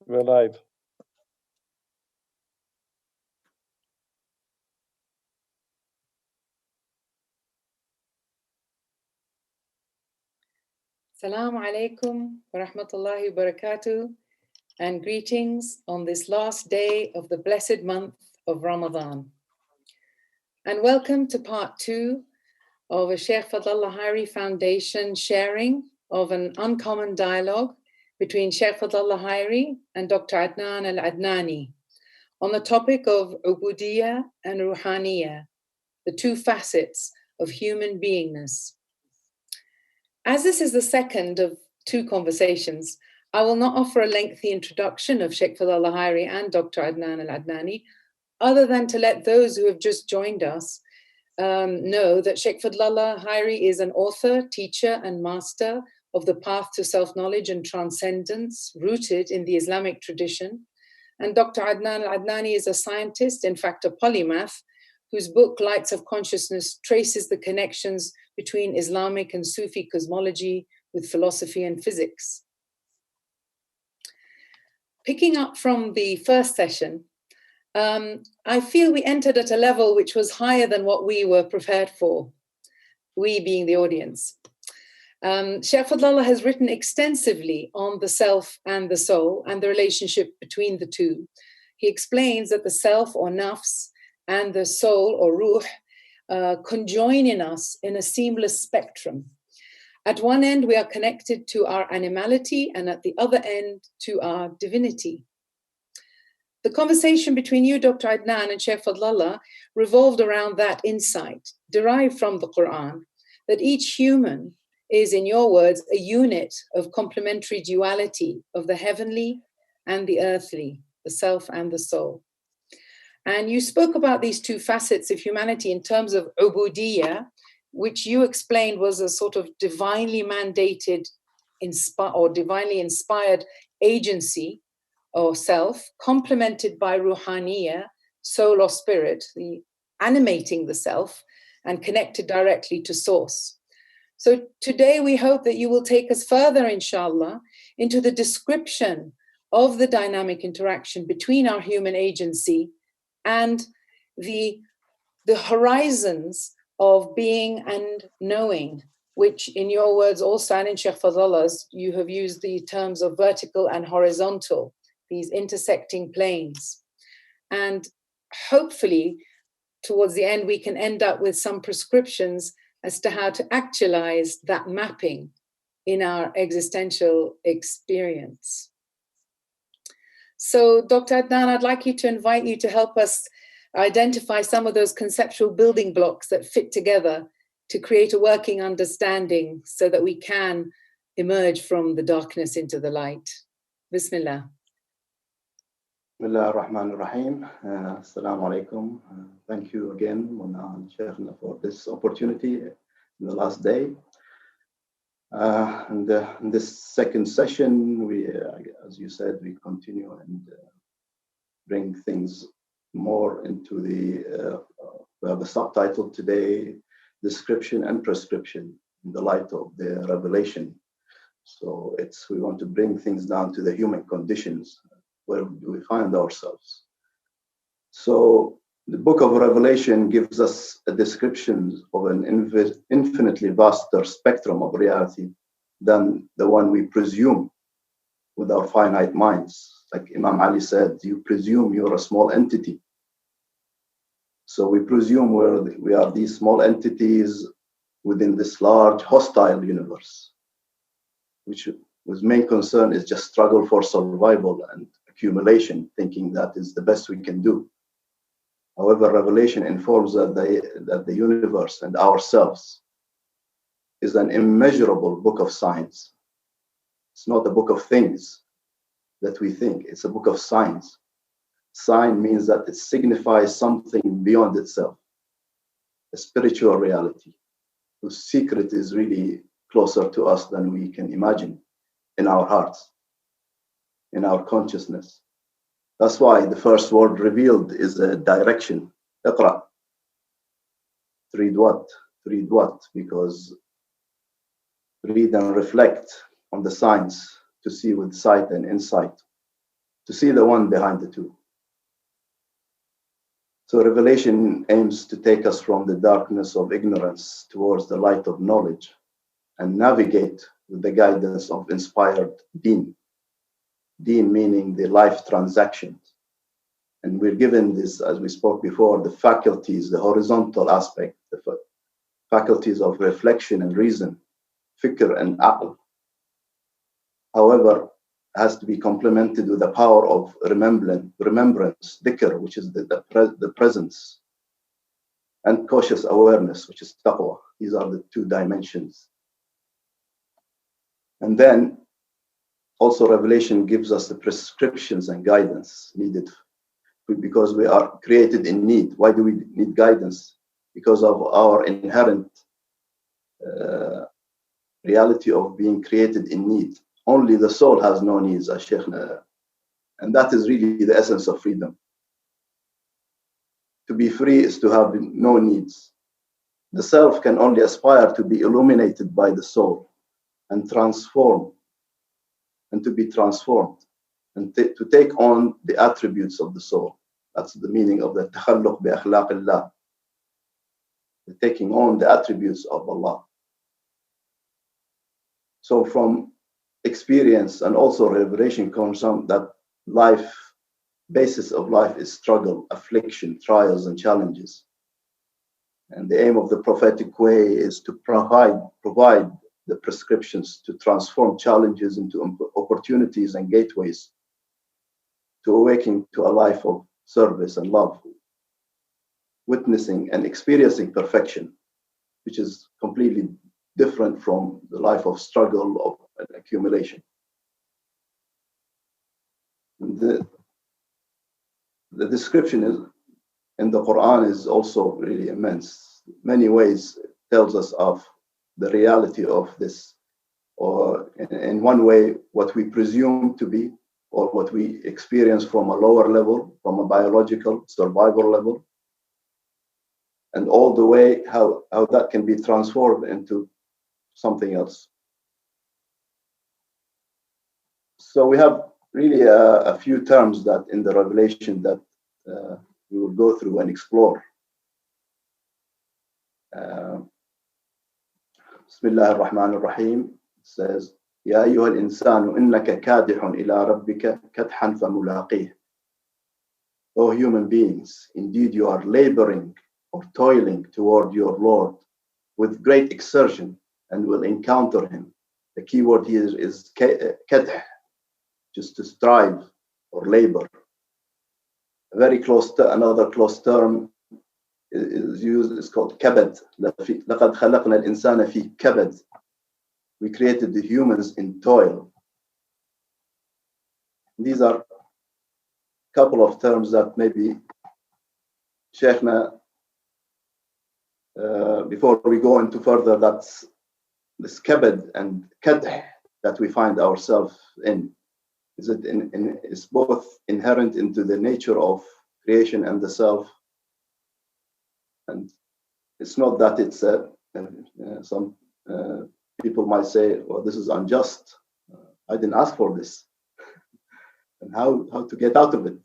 We're live. Assalamu alaikum wa rahmatullahi wa barakatuh, and greetings on this last day of the blessed month of Ramadan. And welcome to part 2 of a Shaykh Fadhlalla Haeri Foundation sharing of an uncommon dialogue between Shaykh Fadhlalla Haeri and Dr. Adnan AlAdnani on the topic of Ubudiya and Ruhaniyya, the two facets of human beingness. As this is the second of 2 conversations, I will not offer a lengthy introduction of Shaykh Fadhlalla Haeri and Dr. Adnan AlAdnani, other than to let those who have just joined us know that Shaykh Fadhlalla Haeri is an author, teacher, and master of the path to self-knowledge and transcendence rooted in the Islamic tradition. And Dr. Adnan AlAdnani is a scientist, in fact, a polymath, whose book, Lights of Consciousness, traces the connections between Islamic and Sufi cosmology with philosophy and physics. Picking up from the first session, I feel we entered at a level which was higher than what we were prepared for, we being the audience. Shaykh Fadhlalla has written extensively on the self and the soul and the relationship between the two. He explains that the self or nafs and the soul or ruh conjoin in us in a seamless spectrum. At one end, we are connected to our animality, and at the other end, to our divinity. The conversation between you, Dr. Adnan, and Shaykh Fadhlalla revolved around that insight, derived from the Quran, that each human is, in your words, a unit of complementary duality of the heavenly and the earthly, the self and the soul. And you spoke about these two facets of humanity in terms of Ubudiya, which you explained was a sort of divinely mandated or divinely inspired agency or self, complemented by Ruhaniyya, soul or spirit, the animating the self and connected directly to source. So today we hope that you will take us further, inshallah, into the description of the dynamic interaction between our human agency and the horizons of being and knowing, which in your words also, and in Shaykh Fadhlalla's, you have used the terms of vertical and horizontal, these intersecting planes. And hopefully, towards the end, we can end up with some prescriptions as to how to actualize that mapping in our existential experience. So, Dr. Adnan, I'd like you to invite you to help us identify some of those conceptual building blocks that fit together to create a working understanding so that we can emerge from the darkness into the light. Bismillah. Bismillah ar-Rahman ar-Rahim. Assalamu alaikum. Thank you again, Mona and Shaykhna, for this opportunity in the last day. And in this second session, we, as you said, we continue and bring things more into the, we have a subtitle today, Description and Prescription in the light of the revelation. So we want to bring things down to the human conditions. Where do we find ourselves? So the book of Revelation gives us a description of an infinitely vaster spectrum of reality than the one we presume with our finite minds. Like Imam Ali said, you presume you're a small entity. So we presume we are these small entities within this large hostile universe, which whose main concern is just struggle for survival and accumulation, thinking that is the best we can do. However, Revelation informs that the universe and ourselves is an immeasurable book of science. It's not a book of things that we think, it's a book of signs. Sign means that it signifies something beyond itself, a spiritual reality, whose secret is really closer to us than we can imagine in our hearts, in our consciousness. That's why the first word revealed is a direction. Iqra. Read what? Read what? Because read and reflect on the signs to see with sight and insight to see the one behind the two. So revelation aims to take us from the darkness of ignorance towards the light of knowledge and navigate with the guidance of inspired deen. Deen meaning the life transactions. And we're given this, as we spoke before, the faculties, the horizontal aspect, the faculties of reflection and reason, fikr and aql. However, has to be complemented with the power of remembrance, dhikr, which is the presence, and cautious awareness, which is taqwa. These are the two dimensions. And then also revelation gives us the prescriptions and guidance needed, because we are created in need. Why do we need guidance? Because of our inherent reality of being created in need. Only the soul has no needs, as Shaykh, and that is really the essence of freedom. To be free is to have no needs. The self can only aspire to be illuminated by the soul and transform, and to be transformed, and to take on the attributes of the soul. That's the meaning of the takhalluq bi akhlaqillah, the taking on the attributes of Allah. So from experience and also revelation comes from that life, basis of life is struggle, affliction, trials and challenges. And the aim of the prophetic way is to provide the prescriptions to transform challenges into opportunities and gateways to awaken to a life of service and love, witnessing and experiencing perfection, which is completely different from the life of struggle of accumulation. The description is in the Quran is also really immense. Many ways it tells us of the reality of this, or in one way what we presume to be, or what we experience from a lower level, from a biological survival level, and all the way how that can be transformed into something else. So we have really a few terms that in the revelation that we will go through and explore. Bismillah ar-Rahman ar-Rahim says, Ya ayyuha al-insanu innaka kadihun ila rabbika kadhan famulaqih. O human beings, indeed you are laboring or toiling toward your Lord with great exertion and will encounter him. The key word here is kadh, just to strive or labor. A very close another close term is used, is called kabad. لَقَدْ خَلَقْنَا الْإِنسَانَ فِي kabad. We created the humans in toil. These are a couple of terms that maybe Shaykhna, before we go into further, that's this kabad and kadh that we find ourselves in. Is it is both inherent into the nature of creation and the self, and it's not that it's some people might say, well, this is unjust, I didn't ask for this, and how to get out of it.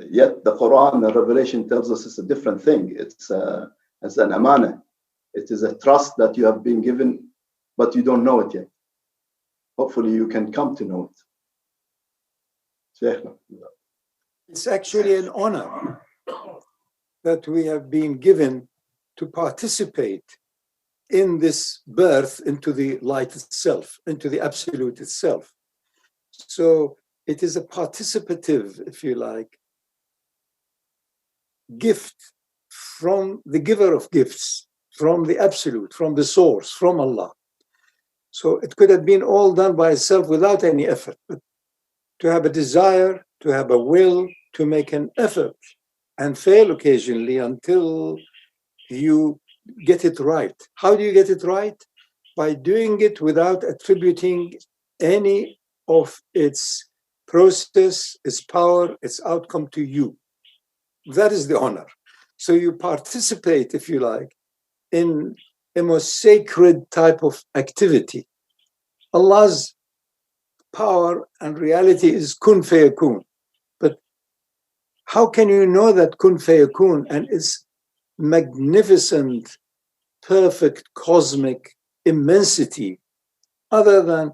Yet the Quran, the revelation tells us it's a different thing. It's an amana. It is a trust that you have been given, but you don't know it yet. Hopefully you can come to know it. It's actually an honor that we have been given to participate in this birth into the light itself, into the absolute itself. So it is a participative, if you like, gift from the giver of gifts, from the absolute, from the source, from Allah. So it could have been all done by itself without any effort, but to have a desire, to have a will, to make an effort and fail occasionally until you get it right. How do you get it right? By doing it without attributing any of its process, its power, its outcome to you. That is the honor. So you participate, if you like, in a most sacred type of activity. Allah's power and reality is kun fayakun. But how can you know that kun fayakun and its magnificent, perfect, cosmic immensity other than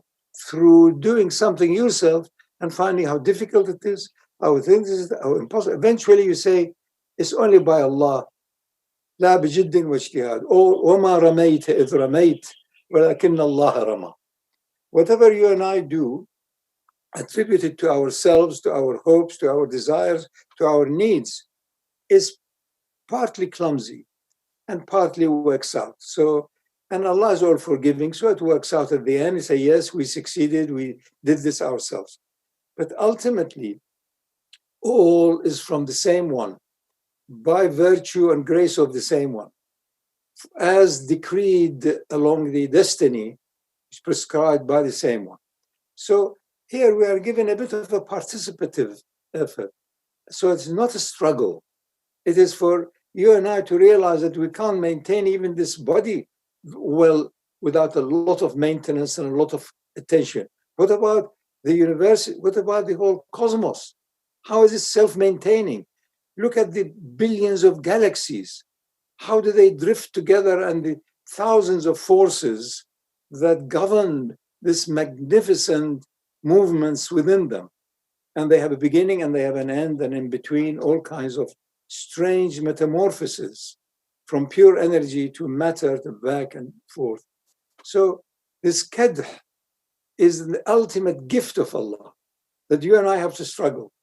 through doing something yourself and finding how difficult it is, how things is, how impossible. Eventually you say, it's only by Allah. لا بجد واجتهاد. وما رميت إذ رميت ولكن الله رمى. Whatever you and I do, attributed to ourselves, to our hopes, to our desires, to our needs, is partly clumsy and partly works out. So, and Allah is all forgiving, so it works out at the end. You say, yes, we succeeded, we did this ourselves. But ultimately, all is from the same one, by virtue and grace of the same one, as decreed along the destiny is prescribed by the same one. So here we are given a bit of a participative effort. So it's not a struggle. It is for you and I to realize that we can't maintain even this body well without a lot of maintenance and a lot of attention. What about the universe? What about the whole cosmos? How is it self-maintaining? Look at the billions of galaxies. How do they drift together, and the thousands of forces that govern this magnificent movements within them? And they have a beginning and they have an end, and in between all kinds of strange metamorphoses from pure energy to matter to back and forth. So this kadh is the ultimate gift of Allah that you and I have to struggle.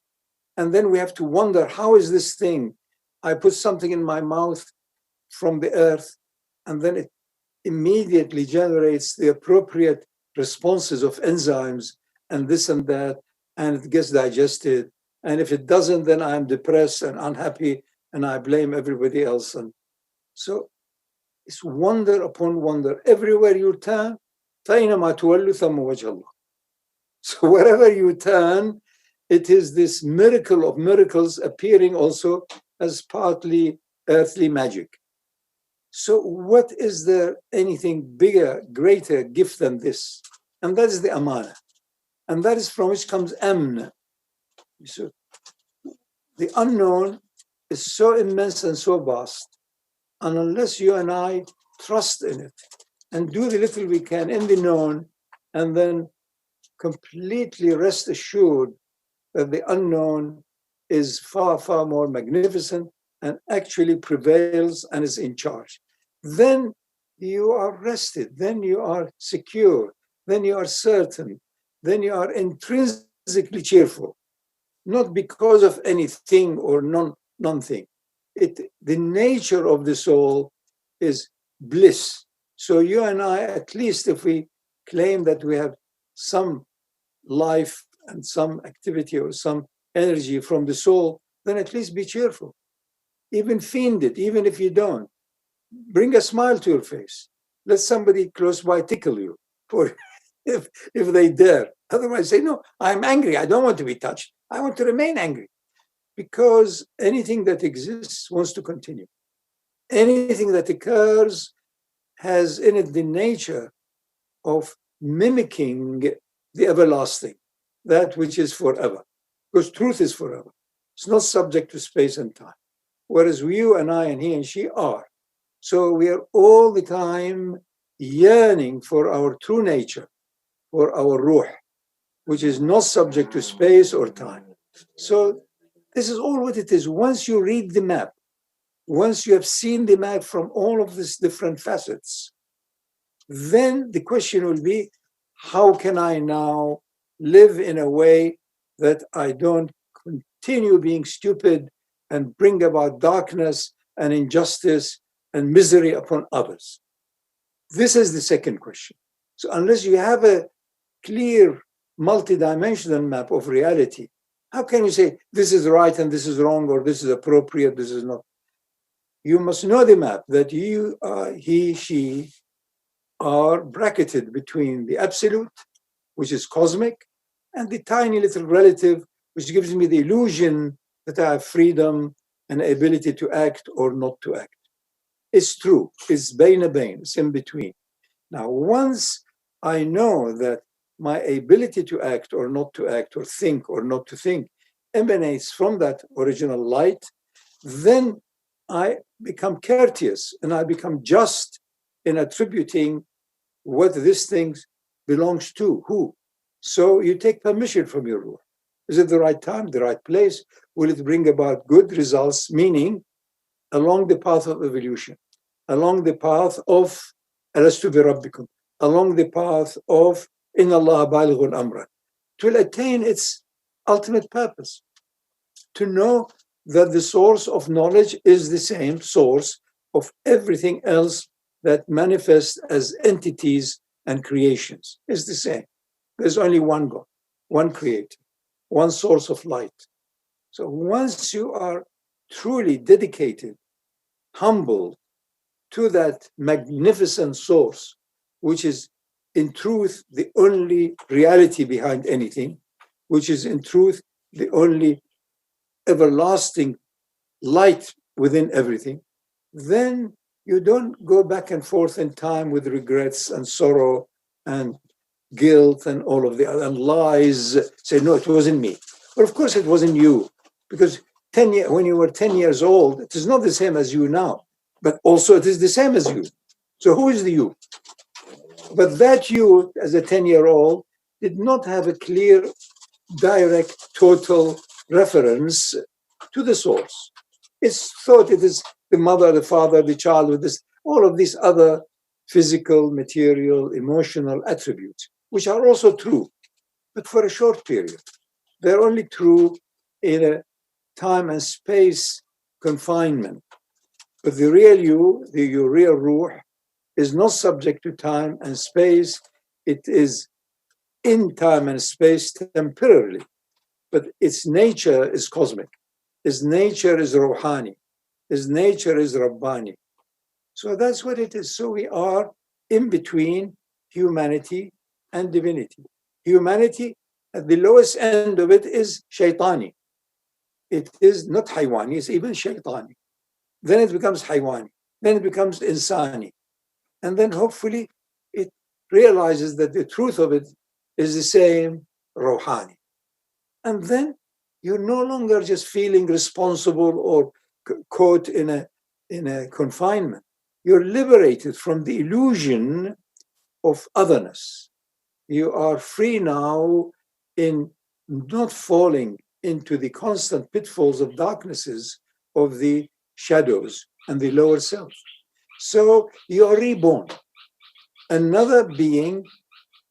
And then we have to wonder, how is this thing? I put something in my mouth from the earth, and then it immediately generates the appropriate responses of enzymes and this and that, and it gets digested. And if it doesn't, then I'm depressed and unhappy and I blame everybody else. And so it's wonder upon wonder. Everywhere you turn, فَأَيْنَمَا تُوَلُّ ثَمَّ وَجْهَ اللَّهِ. So wherever you turn, it is this miracle of miracles appearing also as partly earthly magic. So what is there anything bigger, greater gift than this? And that is the amana. And that is from which comes amn. So the unknown is so immense and so vast. And unless you and I trust in it and do the little we can in the known, and then completely rest assured that the unknown is far, far more magnificent and actually prevails and is in charge, then you are rested, then you are secure, then you are certain, then you are intrinsically cheerful, not because of anything or non-thing. The nature of the soul is bliss. So you and I, at least if we claim that we have some life and some activity or some energy from the soul, then at least be cheerful. Even fiend it, even if you don't. Bring a smile to your face. Let somebody close by tickle you, or if they dare. Otherwise, say, no, I'm angry. I don't want to be touched. I want to remain angry. Because anything that exists wants to continue. Anything that occurs has in it the nature of mimicking the everlasting, that which is forever. Because truth is forever. It's not subject to space and time. Whereas you and I and he and she are. So we are all the time yearning for our true nature, for our ruh, which is not subject to space or time. So this is all what it is. Once you read the map, once you have seen the map from all of these different facets, then the question will be, how can I now live in a way that I don't continue being stupid and bring about darkness and injustice and misery upon others? This is the second question. So unless you have a clear multidimensional map of reality, how can you say this is right and this is wrong, or this is appropriate, this is not? You must know the map that you, he, she are bracketed between the absolute, which is cosmic, and the tiny little relative, which gives me the illusion that I have freedom and ability to act or not to act. It's true. It's bain, it's in between. Now, once I know that my ability to act or not to act, or think or not to think, emanates from that original light, then I become courteous and I become just in attributing what this thing belongs to, who. So you take permission from your ruh. Is it the right time, the right place? Will it bring about good results, meaning along the path of evolution, along the path of Alastu bi Rabbikum, along the path of Inna Allah balighun amra, to attain its ultimate purpose, to know that the source of knowledge is the same source of everything else that manifests as entities and creations. Is the same. There's only one God, one creator, one source of light. So once you are truly dedicated, humble to that magnificent source, which is in truth the only reality behind anything, which is in truth the only everlasting light within everything, then you don't go back and forth in time with regrets and sorrow and guilt and all of the other and lies, say, no, it wasn't me. But of course it wasn't you, because when you were 10 years old, it is not the same as you now, but also it is the same as you. So who is the you? But that you, as a 10-year-old, did not have a clear, direct, total reference to the source. It's thought it is the mother, the father, the child, with this, all of these other physical, material, emotional attributes, which are also true, but for a short period. They're only true in a time and space confinement. But the real you, your real ruh, is not subject to time and space. It is in time and space temporarily, but its nature is cosmic. Its nature is Ruhani. Its nature is Rabbani. So that's what it is. So we are in between humanity and divinity. Humanity, at the lowest end of it, is Shaytani. It is not Haywani, it's even Shaytani. Then it becomes Haywani. Then it becomes Insani. And then hopefully it realizes that the truth of it is the same Ruhani. And then you're no longer just feeling responsible or caught in a confinement. You're liberated from the illusion of otherness. You are free now in not falling into the constant pitfalls of darknesses of the shadows and the lower self. So you are reborn, another being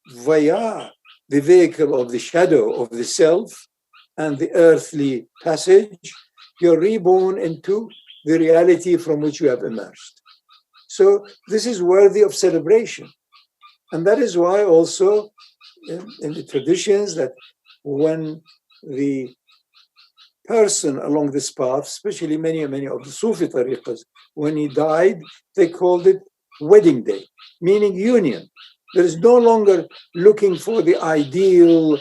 via the vehicle of the shadow of the self and the earthly passage. You're reborn into the reality from which you have emerged. So this is worthy of celebration. And that is why also in the traditions that when the person along this path, especially many of the Sufi tariqas, when he died, they called it wedding day, meaning union. There is no longer looking for the ideal,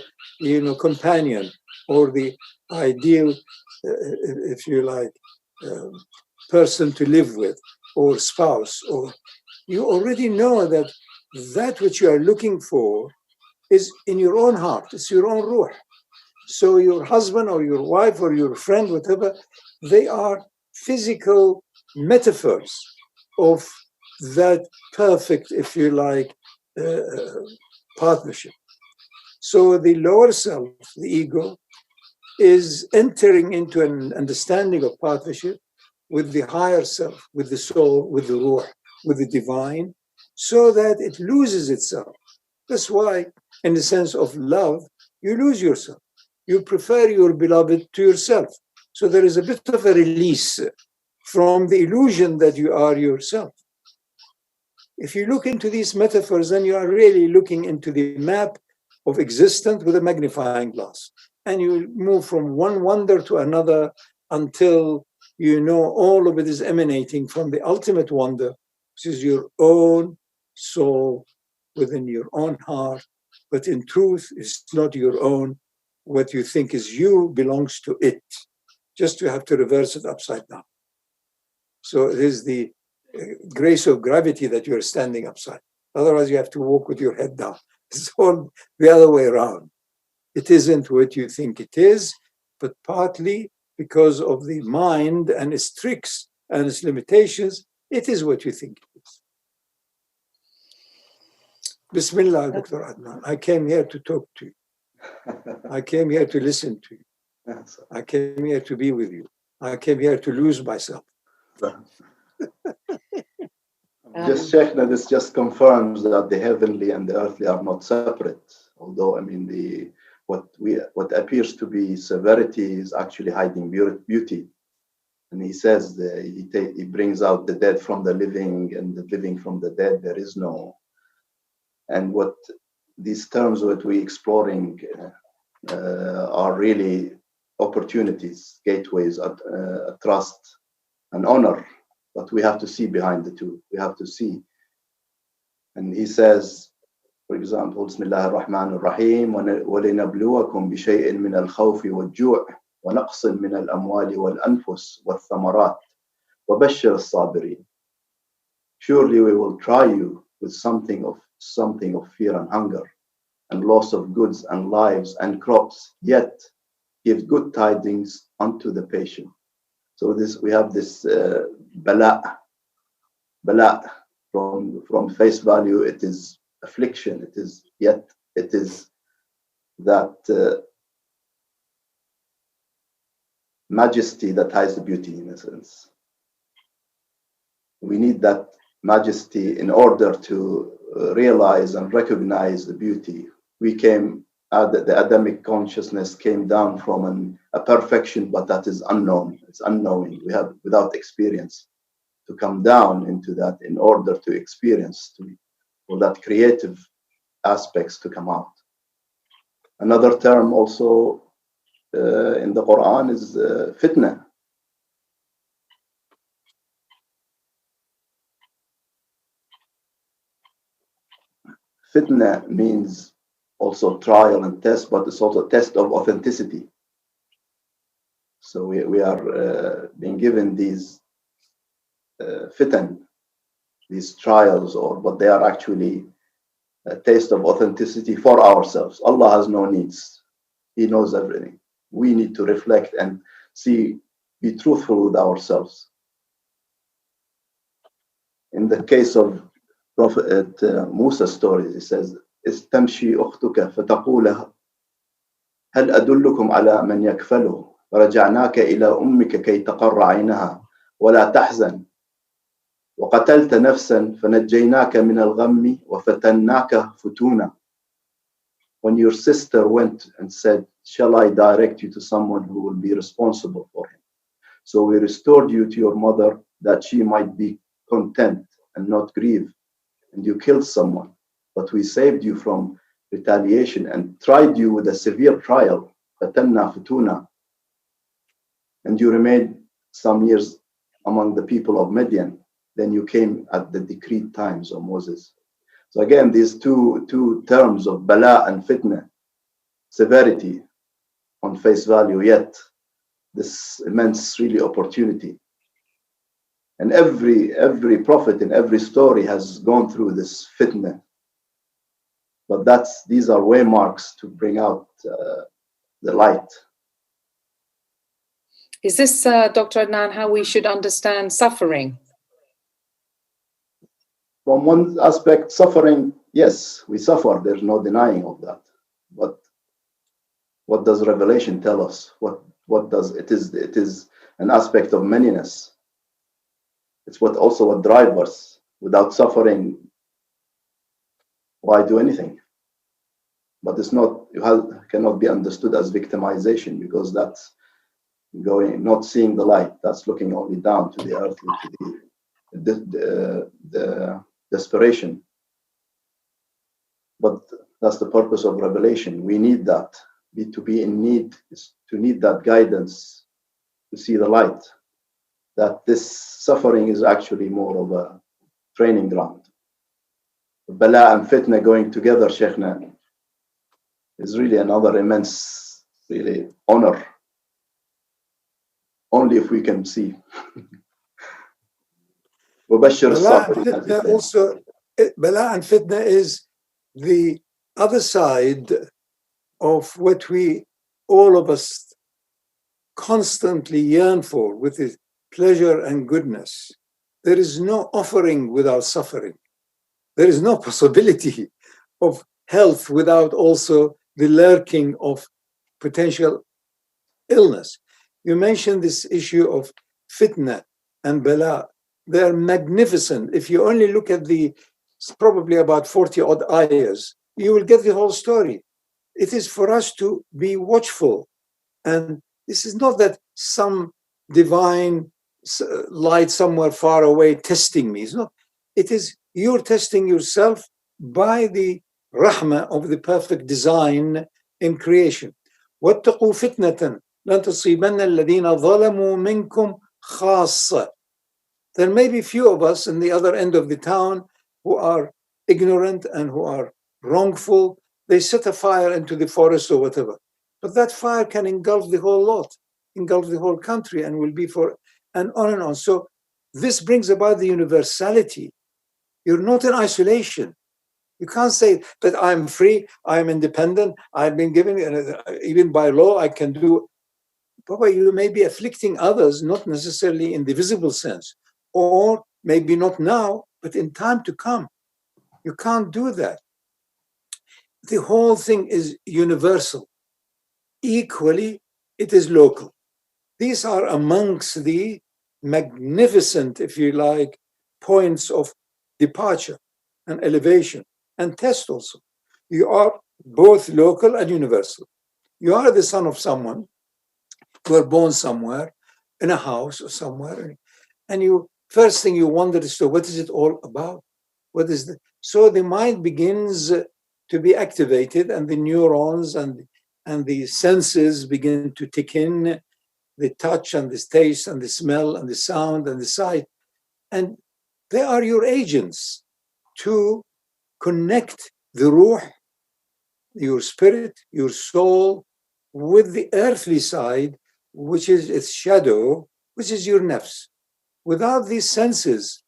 companion or the ideal, if you like, person to live with or spouse. Or you already know that which you are looking for is in your own heart. It's your own ruh. So your husband or your wife or your friend, whatever, they are physical metaphors of that perfect, if you like, partnership. So the lower self, the ego, is entering into an understanding of partnership with the higher self, with the soul, with the ruh, with the divine, so that it loses itself. That's why, in the sense of love, you lose yourself. You prefer your beloved to yourself. So there is a bit of a release from the illusion that you are yourself. If you look into these metaphors, then you are really looking into the map of existence with a magnifying glass. And you move from one wonder to another until you know all of it is emanating from the ultimate wonder, which is your own soul within your own heart. But in truth, it's not your own. What you think is you belongs to it. Just you have to reverse it upside down. So it is the grace of gravity that you're standing upside. Otherwise, you have to walk with your head down. It's all the other way around. It isn't what you think it is, but partly because of the mind and its tricks and its limitations, it is what you think it is. Bismillah, Dr. Adnan. I came here to talk to you. I came here to listen to you. I came here to be with you. I came here to lose myself. Just Shaykhna, this just confirms that the heavenly and the earthly are not separate. Although, I mean, what appears to be severity is actually hiding beauty. And he says that he brings out the dead from the living and the living from the dead. There is no. And what these terms that we're exploring are really opportunities, gateways, trust, and honor. But we have to see behind the two. We have to see. And he says, for example, Bismillah ar-Rahman ar-Rahim, وَلِنَبْلُوَكُمْ بِشَيْءٍ مِنَ الْخَوْفِ وَالْجُوعِ وَنَقْصٍ مِنَ الْأَمْوَالِ وَالْأَنفُسِ وَالثَّمَرَاتِ وَبَشِّرِ الصَّابِرِينَ. Surely we will try you with something of fear and hunger and loss of goods and lives and crops, yet give good tidings unto the patient. So we have this bala from face value. It is affliction. It is that majesty that hides the beauty, in a sense. We need that majesty in order to realize and recognize the beauty. We came, the Adamic consciousness came down from a perfection, but that is unknown. It's unknowing. We have, without experience, to come down into that in order to experience, for that creative aspects to come out. Another term also in the Quran is fitna. Fitna means also trial and test, but it's also a test of authenticity. So we are being given these fitan, these trials, but they are actually a taste of authenticity for ourselves. Allah has no needs. He knows everything. We need to reflect and be truthful with ourselves. In the case of Prophet Musa's stories, he says, "Istamshi ukhtuka fataqula hal adullukum ala man yakfalu فرجعناك إلى أمك كي تقر عينها ولا تحزن وقتلت نفسا فنجيناك من الغم وفتناك فتونا." When your sister went and said, "Shall I direct you to someone who will be responsible for him?" So we restored you to your mother that she might be content and not grieve. And you killed someone, but we saved you from retaliation and tried you with a severe trial. Fatanna futuna. And you remained some years among the people of Midian. Then you came at the decreed times of Moses. So again, these two terms of bala and fitna, severity on face value, yet this immense really opportunity. And every prophet in every story has gone through this fitna. But these are waymarks to bring out the light. Is this, Dr. Adnan, how we should understand suffering? From one aspect, suffering, yes, we suffer. There's no denying of that. But what does Revelation tell us? What does it is? It is an aspect of manyness. It's what drives us. Without suffering, why do anything? But it's not. Cannot be understood as victimization, because that's not seeing the light. That's looking only down to the earth, to the desperation. But that's the purpose of revelation. We need that. To be in need is to need that guidance to see the light. That this suffering is actually more of a training ground. Bala and fitna going together, Shaykhna, is really another immense, really honor. Only if we can see. Bala and fitna is the other side of what we, all of us, constantly yearn for, with its pleasure and goodness. There is no offering without suffering. There is no possibility of health without also the lurking of potential illness. You mentioned this issue of fitna and bala. They're magnificent. If you only look at the probably about 40 odd ayahs, you will get the whole story. It is for us to be watchful. And this is not that some divine light somewhere far away testing me. It's not. It is you're testing yourself by the rahmah of the perfect design in creation. وَاتَّقُوا فِتْنَةً لَن تُصِيبَنَّ الَّذِينَ ظَلَمُوا مِنكُمْ خَاصَّةً. There may be few of us in the other end of the town who are ignorant and who are wrongful. They set a fire into the forest or whatever. But that fire can engulf the whole lot, engulf the whole country, and will be for, and on and on. So this brings about the universality. You're not in isolation. You can't say that I'm free, I'm independent, I've been given, even by law, I can do. Papa, you may be afflicting others, not necessarily in the visible sense, or maybe not now, but in time to come. You can't do that. The whole thing is universal. Equally, it is local. These are amongst the magnificent, if you like, points of departure and elevation and test also. You are both local and universal. You are the son of someone, you were born somewhere, in a house or somewhere, and you first thing you wonder is, so what is it all about? What is the, so the mind begins to be activated, and the neurons and the senses begin to tick in, the touch and the taste and the smell and the sound and the sight, and they are your agents to connect the ruh, your spirit, your soul, with the earthly side, which is its shadow, which is your nafs. Without these senses,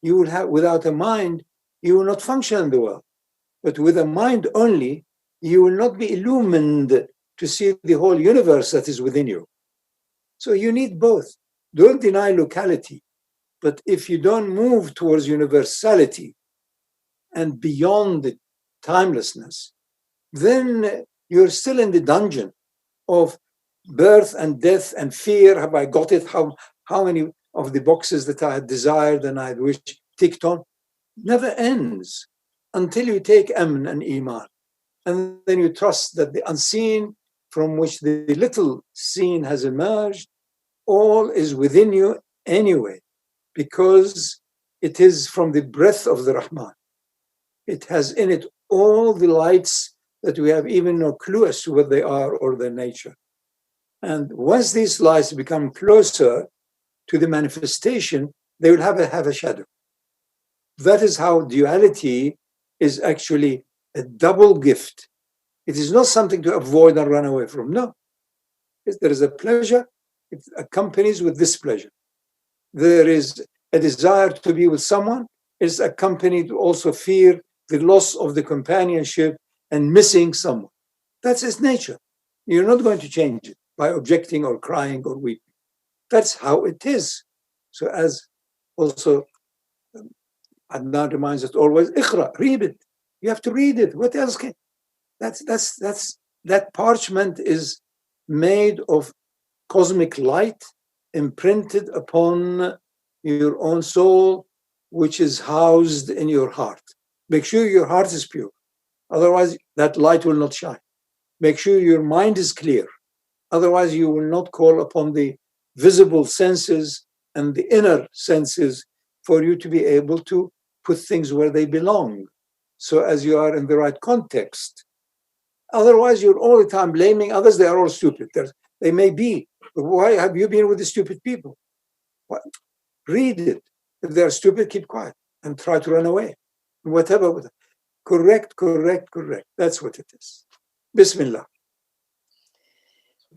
you will have, without a mind, you will not function in the world. But with a mind only, you will not be illumined to see the whole universe that is within you. So you need both. Don't deny locality. But if you don't move towards universality and beyond the timelessness, then you're still in the dungeon of birth and death and fear. Have I got it? How many of the boxes that I had desired and I had wished ticked on? Never ends until you take amn and iman. And then you trust that the unseen, from which the little seen has emerged, all is within you anyway, because it is from the breath of the Rahman. It has in it all the lights that we have even no clue as to what they are or their nature. And once these lights become closer to the manifestation, they will have a shadow. That is how duality is actually a double gift. It is not something to avoid and run away from. No. If there is a pleasure, it accompanies with this pleasure. There is a desire to be with someone, is accompanied also fear, the loss of the companionship and missing someone. That's its nature. You're not going to change it by objecting or crying or weeping. That's how it is. So as also Adnan reminds us always, Iqra, read it. You have to read it. What else can? That parchment is made of cosmic light imprinted upon your own soul, which is housed in your heart. Make sure your heart is pure. Otherwise, that light will not shine. Make sure your mind is clear. Otherwise, you will not call upon the visible senses and the inner senses for you to be able to put things where they belong, so as you are in the right context. Otherwise, you're all the time blaming others. They are all stupid. They may be. But why have you been with the stupid people? What? Read it. If they're stupid, keep quiet and try to run away. Whatever. Correct. That's what it is. Bismillah.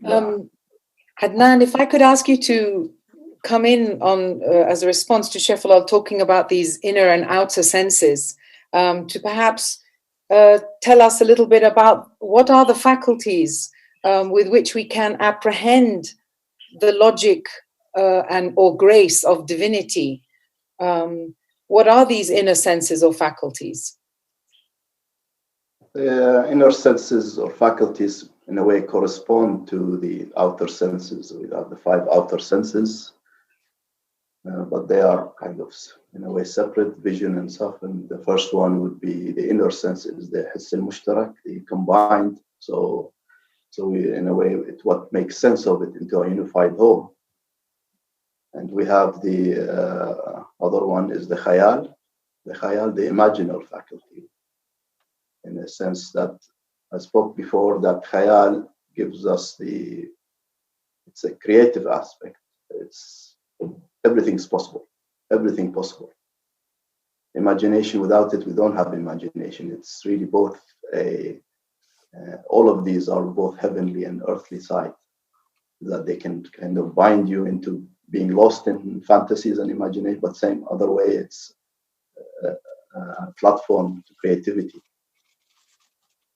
Adnan, if I could ask you to come in on as a response to Shaykh Fadhlalla talking about these inner and outer senses, to perhaps tell us a little bit about what are the faculties with which we can apprehend the logic or grace of divinity? What are these inner senses or faculties? Inner senses or faculties, in a way, correspond to the outer senses. We have the 5 outer senses, but they are kind of, in a way, separate, vision and stuff. And the first one would be the inner senses, the hiss al-mushtarak, the combined. So we, in a way, it's what makes sense of it into a unified whole. And we have the other one is the khayal, the imaginal faculty. In a sense that I spoke before, that khayal gives us it's a creative aspect. It's everything's possible, everything possible. Imagination, without it, we don't have imagination. It's really both all of these are both heavenly and earthly side, that they can kind of bind you into being lost in fantasies and imagination, but same other way, it's a platform to creativity.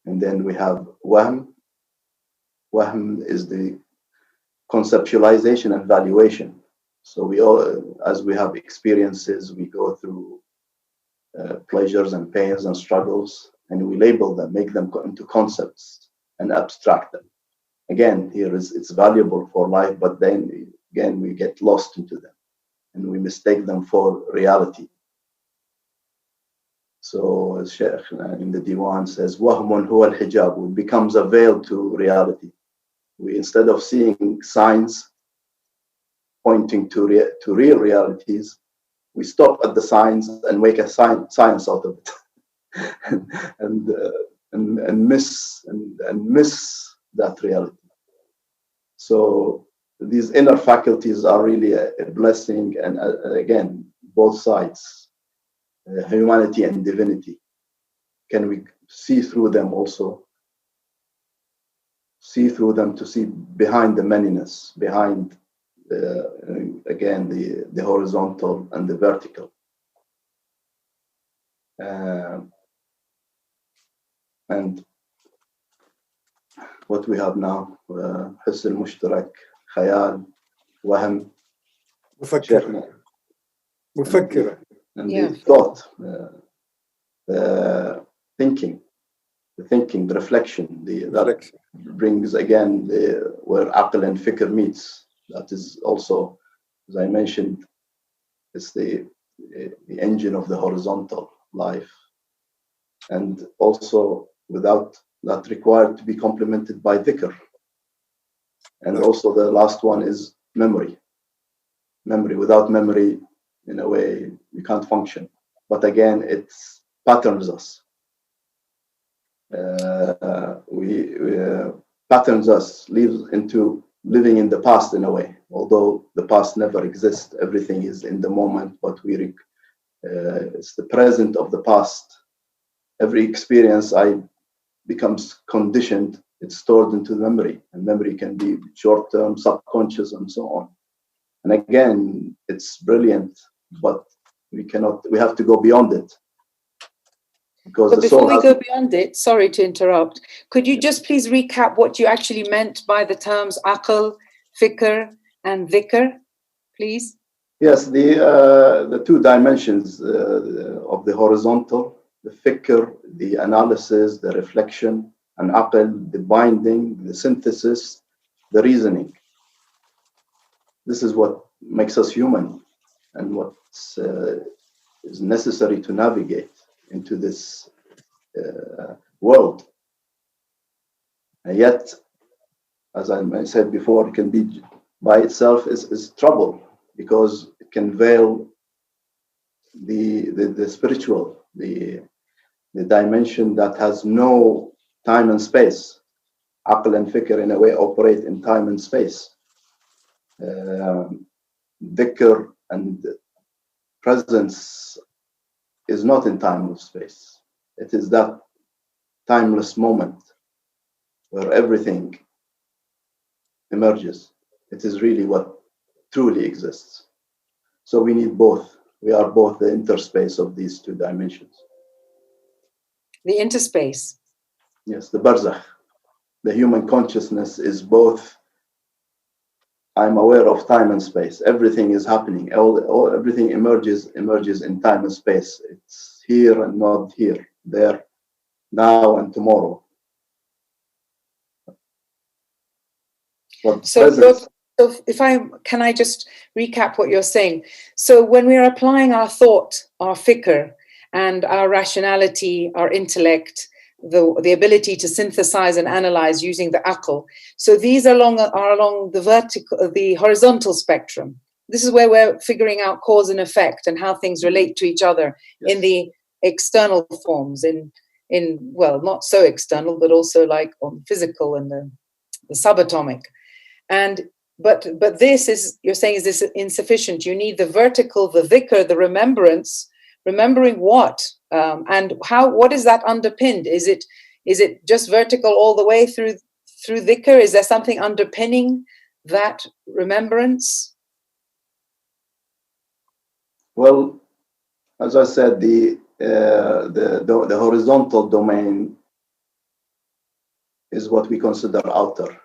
And then we have wahm. Wahm is the conceptualization and valuation. So we all, as we have experiences, we go through pleasures and pains and struggles, and we label them, make them into concepts and abstract them. Again, here it's valuable for life, but then again we get lost into them and we mistake them for reality. So as Shaykh in the Diwan says, wahmun huwa al-hijab, it becomes a veil to reality. We, instead of seeing signs pointing to real realities, we stop at the signs and make a science out of it, and miss that reality. So these inner faculties are really a blessing, and again, both sides, humanity and divinity. Can we see through them also? See through them to see behind the manyness, behind again the horizontal and the vertical. And what we have now, hiss al-mushtarak, khayal, wahm, mufakkira, and the thought, the thinking, the reflection, that brings again where aql and fikr meets. That is also, as I mentioned, it's the engine of the horizontal life, and also without that required to be complemented by dhikr. And also the last one is memory. Without memory, in a way, you can't function. But again, it patterns us. Patterns us, leaves into living in the past in a way. Although the past never exists, everything is in the moment, but it's the present of the past. Every experience becomes conditioned, it's stored into memory, and memory can be short-term, subconscious, and so on. And again, it's brilliant, but we have to go beyond it. Because before we go beyond it, sorry to interrupt, could you just please recap what you actually meant by the terms aql, fikr, and dhikr, please? Yes, the 2 dimensions of the horizontal, the fikr, the analysis, the reflection, and aql, the binding, the synthesis, the reasoning. This is what makes us human, and what is necessary to navigate into this world. And yet, as I said before, it can be by itself is trouble, because it can veil the spiritual, the dimension that has no time and space. Aql and fikr, in a way, operate in time and space. Dhikr and presence is not in time or space. It is that timeless moment where everything emerges. It is really what truly exists. So we need both. We are both the interspace of these 2 dimensions. The interspace. Yes, the barzakh. The human consciousness is both. I'm aware of time and space. Everything is happening. Everything emerges in time and space. It's here and not here, there, now and tomorrow. But So if can I just recap what you're saying? So when we're applying our thought, our fikr, and our rationality, our intellect, the ability to synthesize and analyze using the aql. So these are along the horizontal spectrum. This is where we're figuring out cause and effect and how things relate to each other. Yes. In the external forms, well, not so external, but also like on physical and the subatomic. But this is, you're saying, is this insufficient? You need the vertical, the dhikr, the remembrance. Remembering what? And how? What is that underpinned? Is it just vertical all the way through dhikr? Is there something underpinning that remembrance? Well, as I said, the horizontal domain is what we consider outer.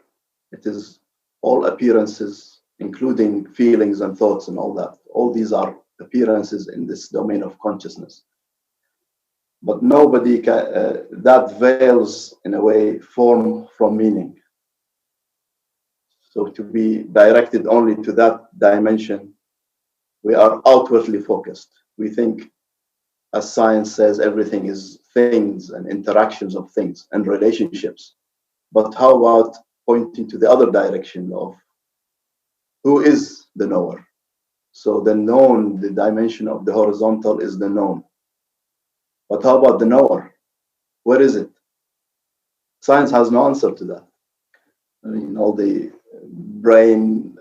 It is all appearances, including feelings and thoughts and all that. All these are appearances in this domain of consciousness. But nobody can, that veils, in a way, form from meaning. So to be directed only to that dimension, we are outwardly focused. We think, as science says, everything is things and interactions of things and relationships. But how about pointing to the other direction of who is the knower? So the known, the dimension of the horizontal is the known. But how about the knower? Where is it? Science has no answer to that. I mean, all the brain,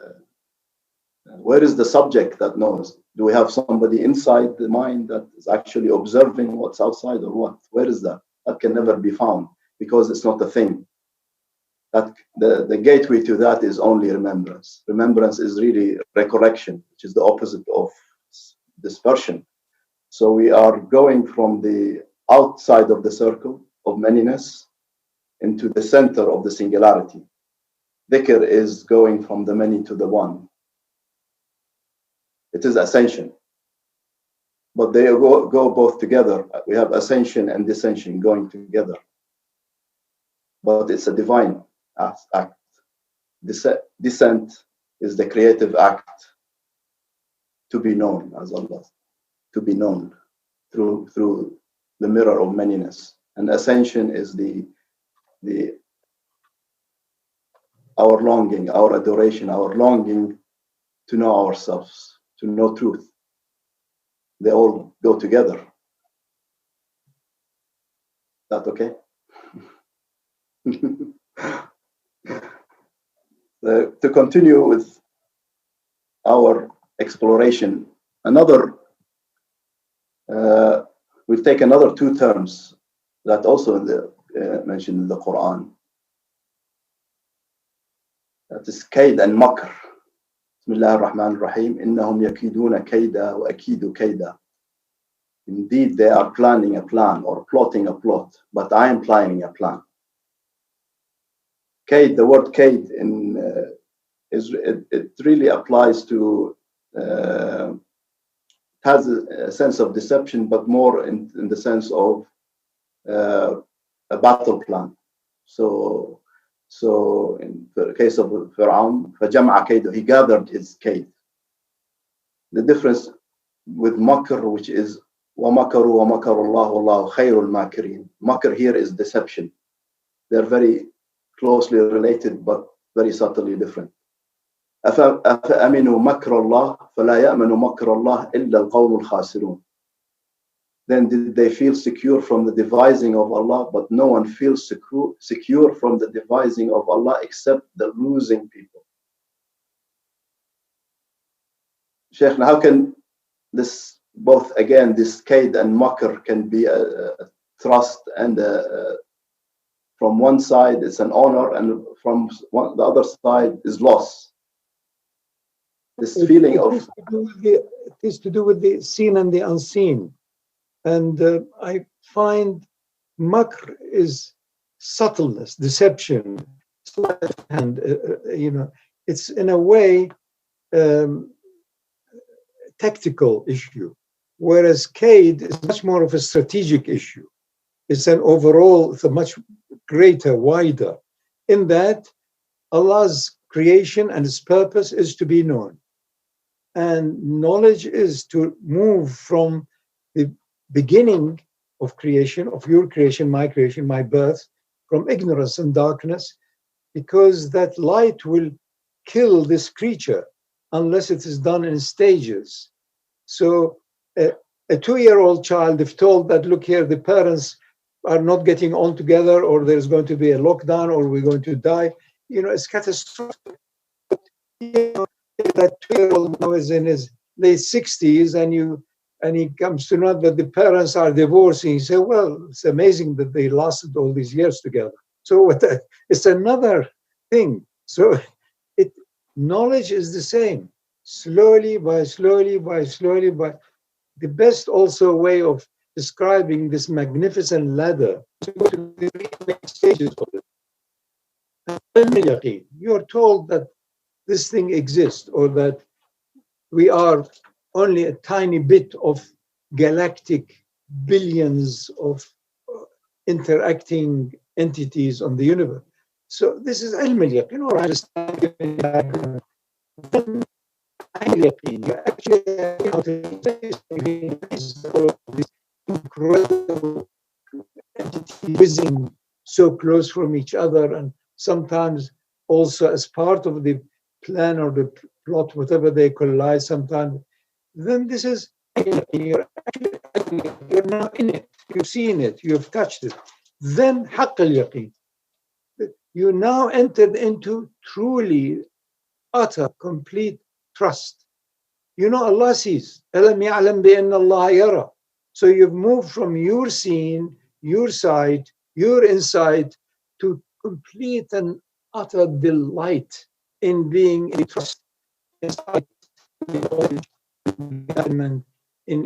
where is the subject that knows? Do we have somebody inside the mind that is actually observing what's outside, or what? Where is that? That can never be found because it's not a thing. That the gateway to that is only remembrance. Remembrance is really recollection, which is the opposite of dispersion. So we are going from the outside of the circle of manyness into the center of the singularity. Dhikr is going from the many to the one. It is ascension. But they go both together. We have ascension and descension going together. But it's a divine act. Descent is the creative act to be known as Allah, to be known through the mirror of manyness. And ascension is our longing, our adoration, our longing to know ourselves, to know truth. They all go together. That okay? To continue with our exploration, we'll take another two terms that also mentioned in the Quran. That is kayd and makr. Bismillah ar-Rahman ar-Rahim. Innahum yakiduna kayda wa akidu kayda. Indeed, they are planning a plan or plotting a plot, but I am planning a plan. Kayd, the word kayd it really applies to has a sense of deception, but more in the sense of a battle plan. So in the case of Fir'aun, فَجَمْعَ كَيْدَهُ, he gathered his kayd. The difference with makr, which is وَمَكَرُوا وَمَكَرُ اللَّهُ وَاللَّهُ خَيْرُ الْمَاكِرِينَ. Makr here is deception. They're very closely related, but very subtly different. أَفَأَمِنُوا مَكْرَ اللَّهِ فَلَا يَأْمَنُ مَكْرَ اللَّهِ إِلَّا الْقَوْمُ الْخَاسِرُونَ. Then did they feel secure from the devising of Allah, but no one feels secure from the devising of Allah except the losing people. Shaykh, how can this both, again, this kayd and makr can be a trust, and from one side it's an honor, and from the other side is loss? This feeling of... It is to do with the seen and the unseen. And I find Makr is subtleness, deception, and it's in a way tactical issue, whereas Kaid is much more of a strategic issue. It's an overall, it's a much greater, wider, in that Allah's creation and His purpose is to be known. And knowledge is to move from the beginning of creation, of your creation, my birth, from ignorance and darkness, because that light will kill this creature unless it is done in stages. So a 2-year-old child, if told that, look here, the parents are not getting on together, or there's going to be a lockdown, or we're going to die, it's catastrophic. That 2-year-old now is in his late 60s, and he comes to know that the parents are divorcing. He says, well, it's amazing that they lasted all these years together. So it's another thing. So knowledge is the same. Slowly by the best also way of describing this magnificent ladder to go to the 3 main stages of it. You're told that this thing exists, or that we are only a tiny bit of galactic billions of interacting entities on the universe. So this is ilm al-yaqeen, or understanding. You're actually incredible entities whizzing so close from each other, and sometimes also as part of the plan or the plot, whatever they collide sometimes. Then this is, you're now in it, you've seen it, you've touched it. Then haqq al-yaqeen, you now entered into truly utter, complete trust. Allah sees. أَلَمْ يَعْلَمْ بِأَنَّ اللَّهَ يَرَى. So you've moved from your seeing, your sight, your insight, to complete and utter delight in being in trust, in,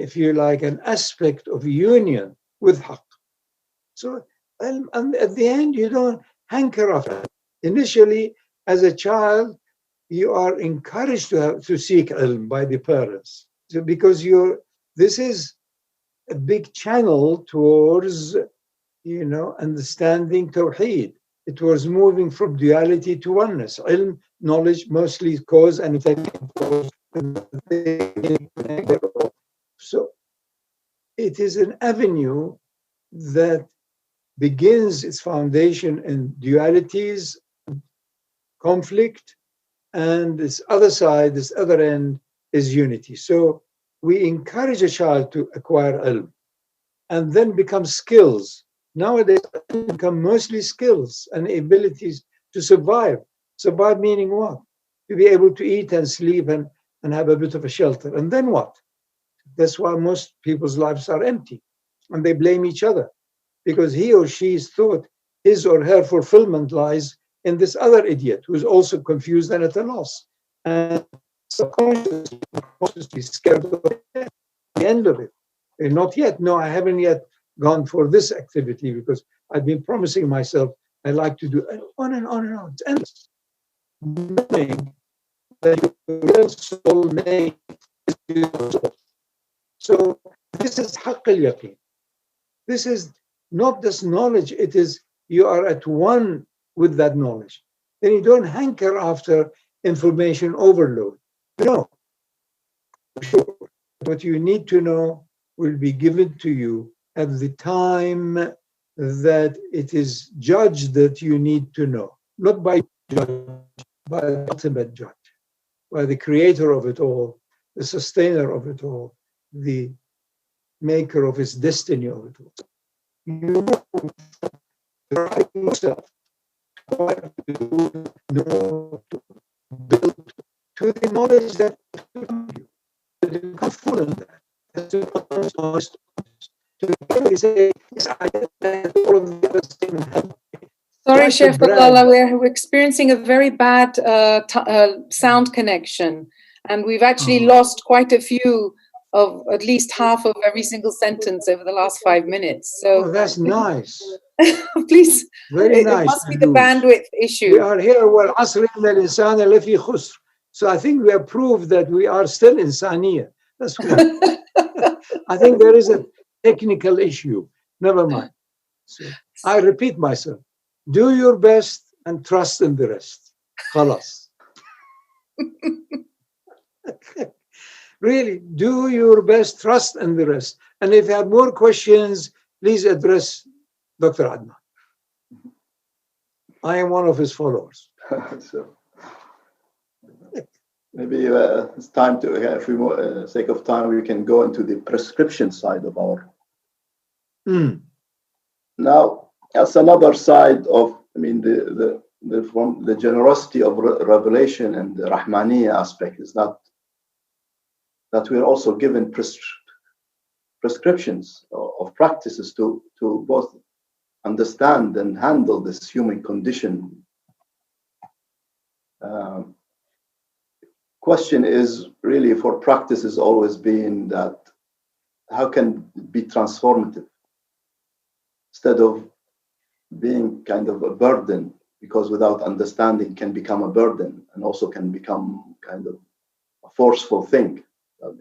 if you like, an aspect of union with haqq. So, and at the end, you don't hanker after it. Initially, as a child, you are encouraged to seek ilm by the parents. So because this is a big channel towards, understanding Tawheed. It was moving from duality to oneness. Ilm, knowledge, mostly cause and effect. So it is an avenue that begins its foundation in dualities, conflict, and this other side, this other end, is unity. So we encourage a child to acquire ilm and then become skills. Nowadays, become mostly skills and abilities to survive. Survive meaning what? To be able to eat and sleep and have a bit of a shelter. And then what? That's why most people's lives are empty. And they blame each other because he or she's thought his or her fulfillment lies in this other idiot who's also confused and at a loss. And subconsciously scared of the end of it. And not yet. No, I haven't yet gone for this activity because I've been promising myself I like to do on and on and on. It's endless. Knowing that your real soulmate is your soul. So this is haqq al-yaqeen. This is not just knowledge, it is you are at one with that knowledge. Then you don't hanker after information overload. No, sure. What you need to know will be given to you at the time that it is judged that you need to know. Not by judge, by the ultimate judge, by the creator of it all, the sustainer of it all, the maker of its destiny of it all. You know yourself to build to the knowledge that you become full in that. Sorry, Shaykh Fadhlalla, we're experiencing a very bad sound connection, and we've actually lost quite a few of at least half of every single sentence over the last 5 minutes. So that's nice. Please, very nice. It must be the bandwidth issue. We are here. Well, so I think we have proved that we are still insaniya. That's what I think there is a technical issue. Never mind. So I repeat myself. Do your best and trust in the rest. Khalas. Really, do your best, trust in the rest. And if you have more questions, please address Dr. Adnan. I am one of his followers. So maybe it's time to, if we sake of time, we can go into the prescription side of our. Now, that's another side of, from the generosity of revelation and the Rahmaniyya aspect is that we are also given prescriptions of practices to both understand and handle this human condition. Question is really for practice is always been that how can it be transformative instead of being kind of a burden, because without understanding can become a burden and also can become kind of a forceful thing.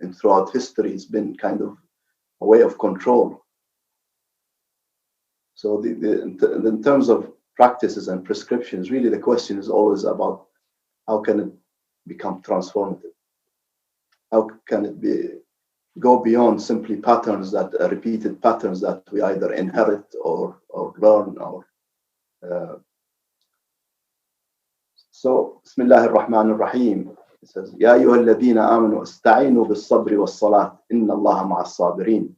And throughout history, it's been kind of a way of control. So in terms of practices and prescriptions, really the question is always about how can it become transformative? How can it go beyond simply patterns that are repeated patterns that we either inherit or learn or so Bismillah ar-Rahman ar-Rahim. It says, Ya ayyuha alladhina amanu ista'inu bis-sabri was-salat inna Allaha ma'as sabirin.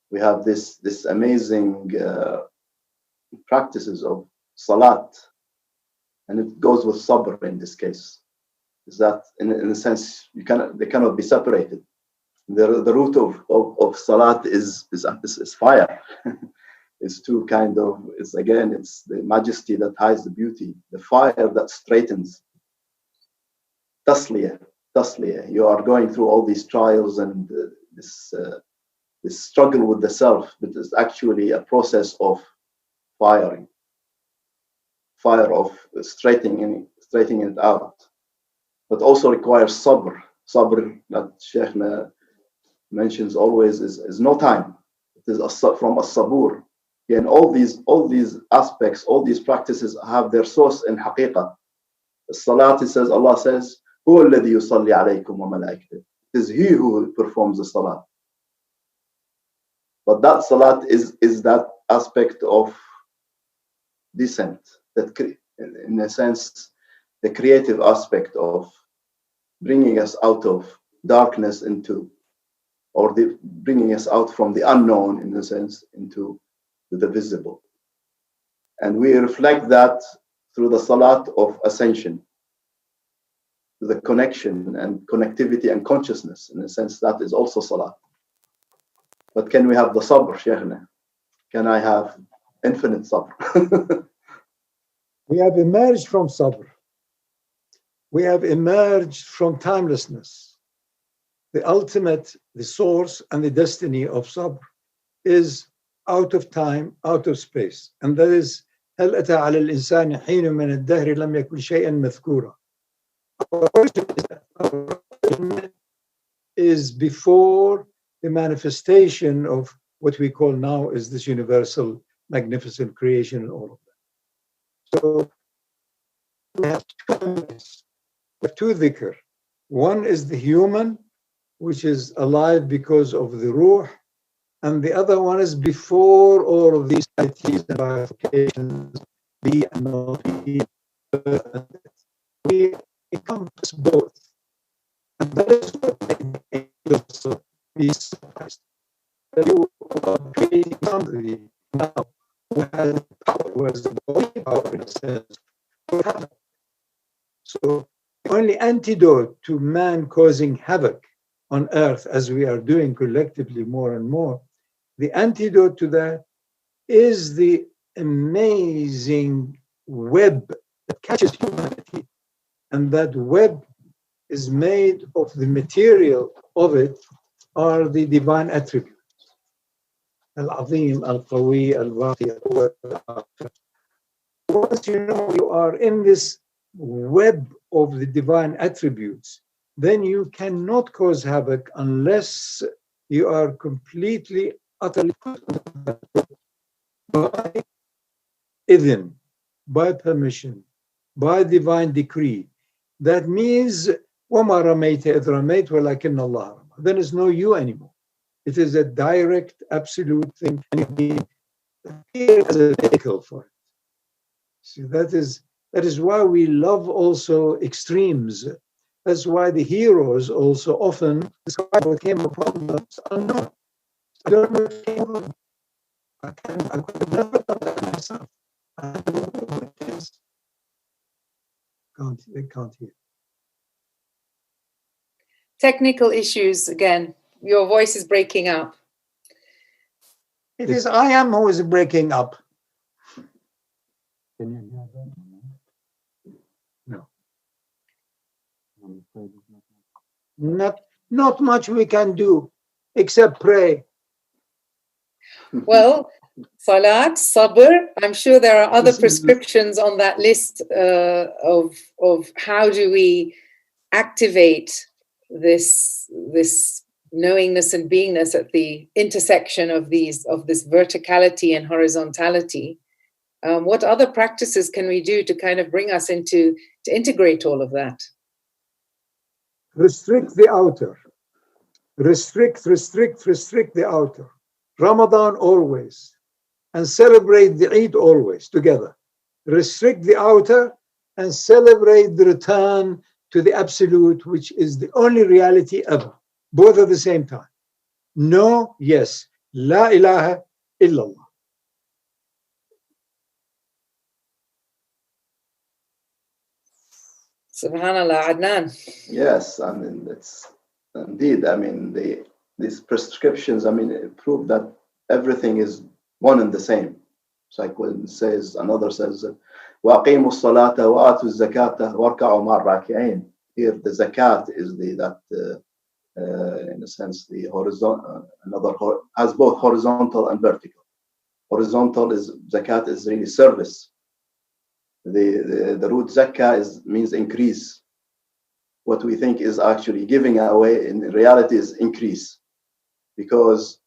We have this amazing practices of salat, and it goes with sabr in this case. Is that in a sense they cannot be separated. The root of salat is fire. It's to kind of, it's the majesty that hides the beauty, the fire that straightens. Tasliya. You are going through all these trials and this struggle with the self, but it's actually a process of fire of straightening it out, but also requires sabr. Sabr that Shaykh mentions always is no time. It is from as-sabur. And all these aspects, all these practices have their source in haqiqah. Salat, Allah says, هو الذي يصلي عليكم وملائكته. It is He who performs the salat. But that salat is that aspect of descent, that in a sense, the creative aspect of bringing us out of darkness into, or bringing us out from the unknown, in a sense, into the visible. And we reflect that through the salat of ascension, the connection and connectivity and consciousness. In a sense, that is also salat. But can we have the sabr, Shaykhna? Can I have infinite sabr? We have emerged from sabr. We have emerged from timelessness. The ultimate, the source and the destiny of sabr is out of time, out of space. And that is, هل أتى على الإنسان حين من الدهر لم يكن شيئا مذكورا. Is before the manifestation of what we call now is this universal, magnificent creation and all of that. So we have two dhikr. One is the human, which is alive because of the ruh, and the other one is before all of these entities and bifurcations, be and not be. We encompass both. And that is what makes angels be surprised. That you are creating something now who has power, who has the body power in a sense. So the only antidote to man causing havoc on earth, as we are doing collectively more and more, the antidote to that is the amazing web that catches humanity. And that web is made of the material of it are the divine attributes. Al-Azim, Al-Qawi, Al-Baqi, Al-Qawwi. Once you know you are in this web of the divine attributes, then you cannot cause havoc unless you are completely, utterly by idhn, by permission, by divine decree. That means وَمَا رَمَيْتَ إِذْ رَمَيْتَ وَلَكِنَّ اللَّهَ رَمَى. Then it's no you anymore. It is a direct, absolute thing, and you appear as a vehicle for it. See, that is why we love also extremes. That's why the heroes also often describe what came upon them as unknown. I don't know what came upon them. I could have never done that myself. I don't know what it is. They can't hear. Technical issues again. Your voice is breaking up. It is I am who is breaking up. Can you hear that? No. Not much we can do except pray. Well, salat, sabr. I'm sure there are other prescriptions on that list of how do we activate this knowingness and beingness at the intersection of this verticality and horizontality. What other practices can we do to kind of bring us to integrate all of that? Restrict the outer. Restrict the outer. Ramadan always. And celebrate the Eid always together. Restrict the outer and celebrate the return to the absolute, which is the only reality ever. Both at the same time. No, yes. La ilaha illallah. Subhanallah, Adnan. Yes, I mean, it's indeed, I mean, these prescriptions, I mean, prove that everything is one and the same. It's like when it says, another says, وَأَقِيمُوا الصَّلَاةَ وَآتُوا الزَّكَاةَ وَارْكَعُوا مَعَ الرَّاكِعِينَ. Here, the zakat is in a sense, the horizontal, has both horizontal and vertical. Horizontal is, zakat is really service. The root zakah means increase. What we think is actually giving away, in reality is increase. Because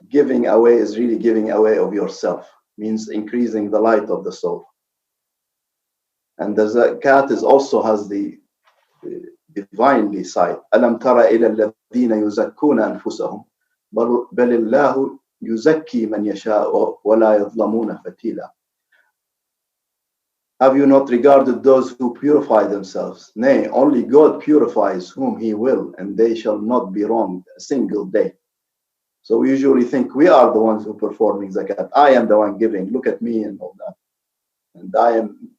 giving away is really giving away of yourself, means increasing the light of the soul. And the zakat also has the divinely side. أَلَمْ تَرَ إِلَى الَّذِينَ يُزَكُّونَ أَنفُسَهُمْ بَلِ اللَّهُ يُزَكِّي مَنْ يَشَاءُ وَلَا يَظْلَمُونَ فَتِيلًا. Have you not regarded those who purify themselves? Nay, only God purifies whom He will, and they shall not be wronged a single day. So we usually think we are the ones who are performing zakat. I am the one giving. Look at me and all that. And I am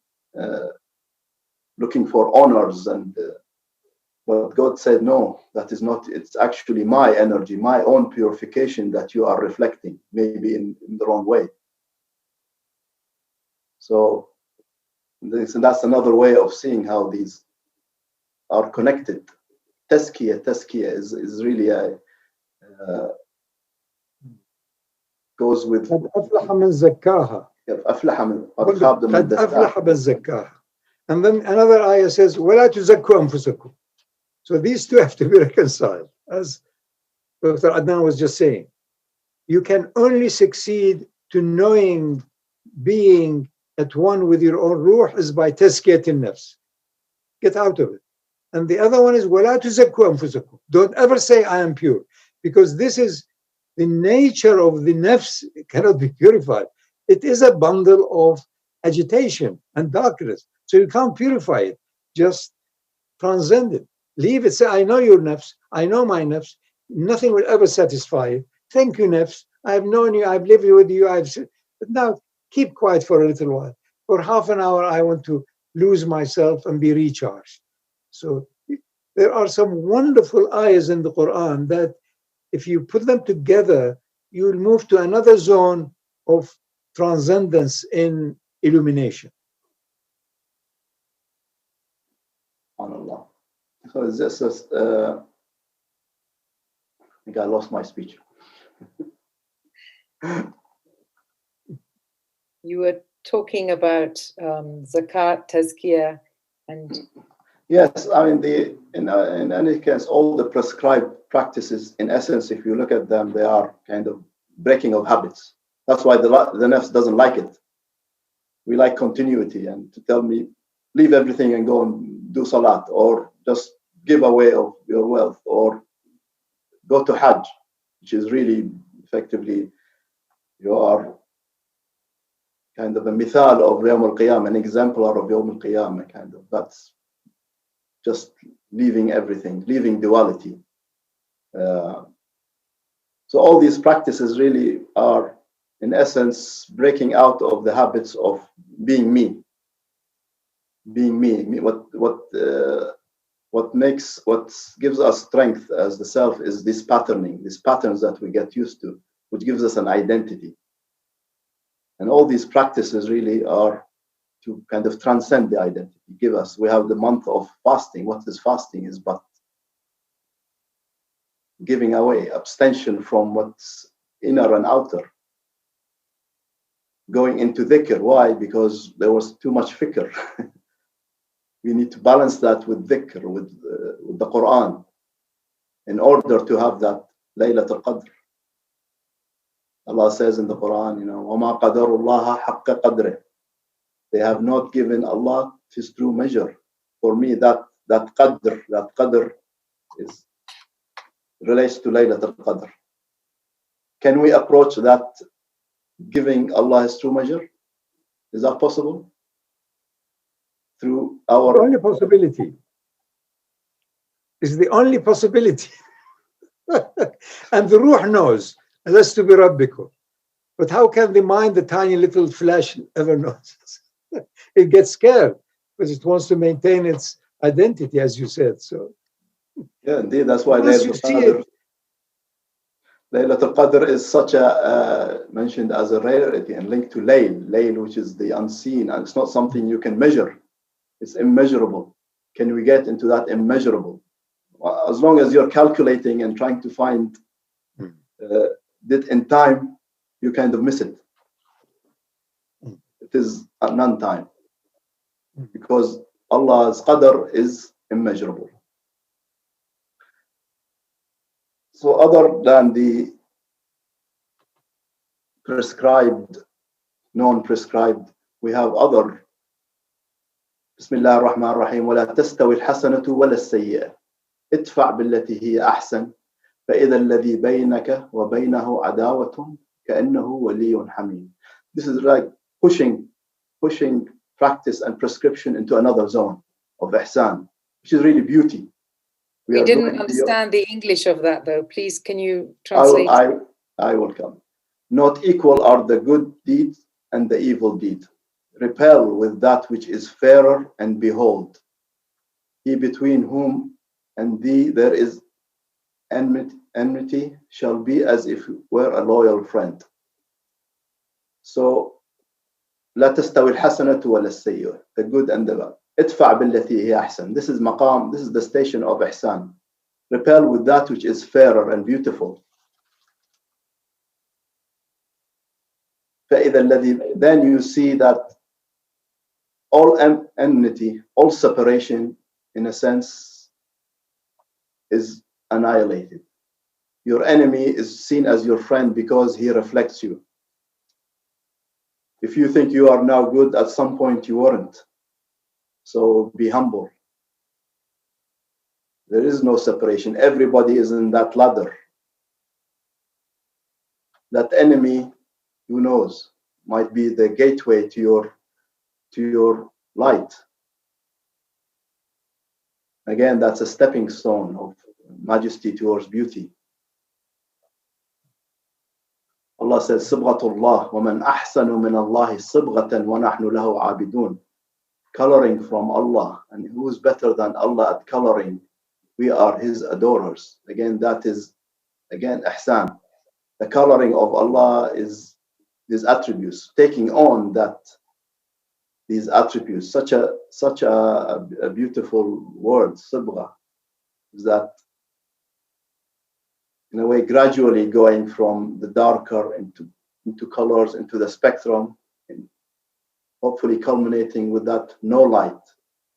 looking for honors. But God said, no, that is not. It's actually my energy, my own purification that you are reflecting, maybe in the wrong way. So that's another way of seeing how these are connected. Tazkiyah is really goes with قد أفلح من زكاها. قد أفلح من زكاها. And then another ayah says, ولا تزكوا أنفسكم. So these two have to be reconciled. As Dr. Adnan was just saying, you can only succeed to knowing, being at one with your own ruh is by tazkiyat al-nafs. Get out of it. And the other one is وَلَا تُزَكُّوا أَنفُسَكُمْ. Don't ever say I am pure, because this is the nature of the nafs. It cannot be purified. It is a bundle of agitation and darkness. So you can't purify it. Just transcend it. Leave it. Say, I know your nafs. I know my nafs. Nothing will ever satisfy it. Thank you, nafs. I've known you. I've lived with you. But now keep quiet for a little while. For half an hour, I want to lose myself and be recharged. So there are some wonderful ayahs in the Quran that if you put them together, you will move to another zone of transcendence in illumination. SubhanAllah. So this is think I lost my speech. You were talking about zakat, tazkiyah, and yes, I mean in any case, all the prescribed practices, in essence, if you look at them, they are kind of breaking of habits. That's why the nafs doesn't like it. We like continuity, and to tell me leave everything and go and do salat, or just give away of your wealth, or go to Hajj, which is really effectively you are kind of a mithal of Yawm al-Qiyamah, an exemplar of Yawm al-Qiyamah, kind of. That's just leaving everything, leaving duality. So all these practices really are, in essence, breaking out of the habits of being me. Being me. What gives us strength as the self is this patterning, these patterns that we get used to, which gives us an identity. And all these practices really are to kind of transcend the identity. We have the month of fasting. What is fasting is but giving away, abstention from what's inner and outer. Going into dhikr. Why? Because there was too much fikr. We need to balance that with dhikr, with the Quran, in order to have that Laylatul Qadr. Allah says in the Quran, وَمَا قَدَرُ اللَّهَ حَقَّ قَدْرِهِ. They have not given Allah His true measure. For me, that qadr relates to Laylatul Qadr. Can we approach that giving Allah His true measure? Is that possible? Through our... The only possibility. Is the only possibility. And the Ruh knows. That's to be Rabbikum. But how can the mind, the tiny little flesh, ever know? It gets scared because it wants to maintain its identity, as you said. So, yeah, indeed, that's why Laylatul Qadr is such a mentioned as a rarity and linked to Layl, which is the unseen, and it's not something you can measure. It's immeasurable. Can we get into that immeasurable? As long as you're calculating and trying to find it in time, you kind of miss it. It is at non-time, because Allah's qadr is immeasurable. So other than the prescribed, non-prescribed, we have other. Bismillah ar-Rahman ar-Rahim. وَلَا تَسْتَوِي الْحَسَنَةُ وَلَا السَّيِّئَةُ ادْفَعْ بِالَّتِي هِيَ أَحْسَنُ فَإِذَا الَّذِي بَيْنَكَ وَبَيْنَهُ عَدَاوَةٌ كَأَنَّهُ وَلِيٌّ حَمِيمٌ. This is like pushing practice and prescription into another zone of ihsan, which is really beauty. We didn't understand the English of that, though. Please, can you translate? I will come. Not equal are the good deed and the evil deed. Repel with that which is fairer, and behold, he between whom and thee there is enmity shall be as if were a loyal friend. So, لا تستوي الحسنة ولا السيئة, the good and the bad. ادفع بالتي هي أحسن. This is maqam, this is the station of ihsan. Repel with that which is fairer and beautiful. فإذا الذي, then you see that all enmity, all separation, in a sense, is annihilated. Your enemy is seen as your friend because he reflects you. If you think you are now good, at some point you weren't. So be humble. There is no separation. Everybody is in that ladder. That enemy, who knows, might be the gateway to your light. Again, that's a stepping stone of majesty towards beauty. Allah says, Sibghatullah, وَمَنْ أَحْسَنُ مِنَ اللَّهِ صِبْغَةً وَنَحْنُ لَهُ عَابِدُونَ. Coloring from Allah, and who is better than Allah at coloring? We are His adorers. Again, that is, ihsan. The coloring of Allah is His attributes, taking on these attributes. Such a beautiful word, sibgha, is that in a way, gradually going from the darker into colors, into the spectrum, and hopefully culminating with that no light,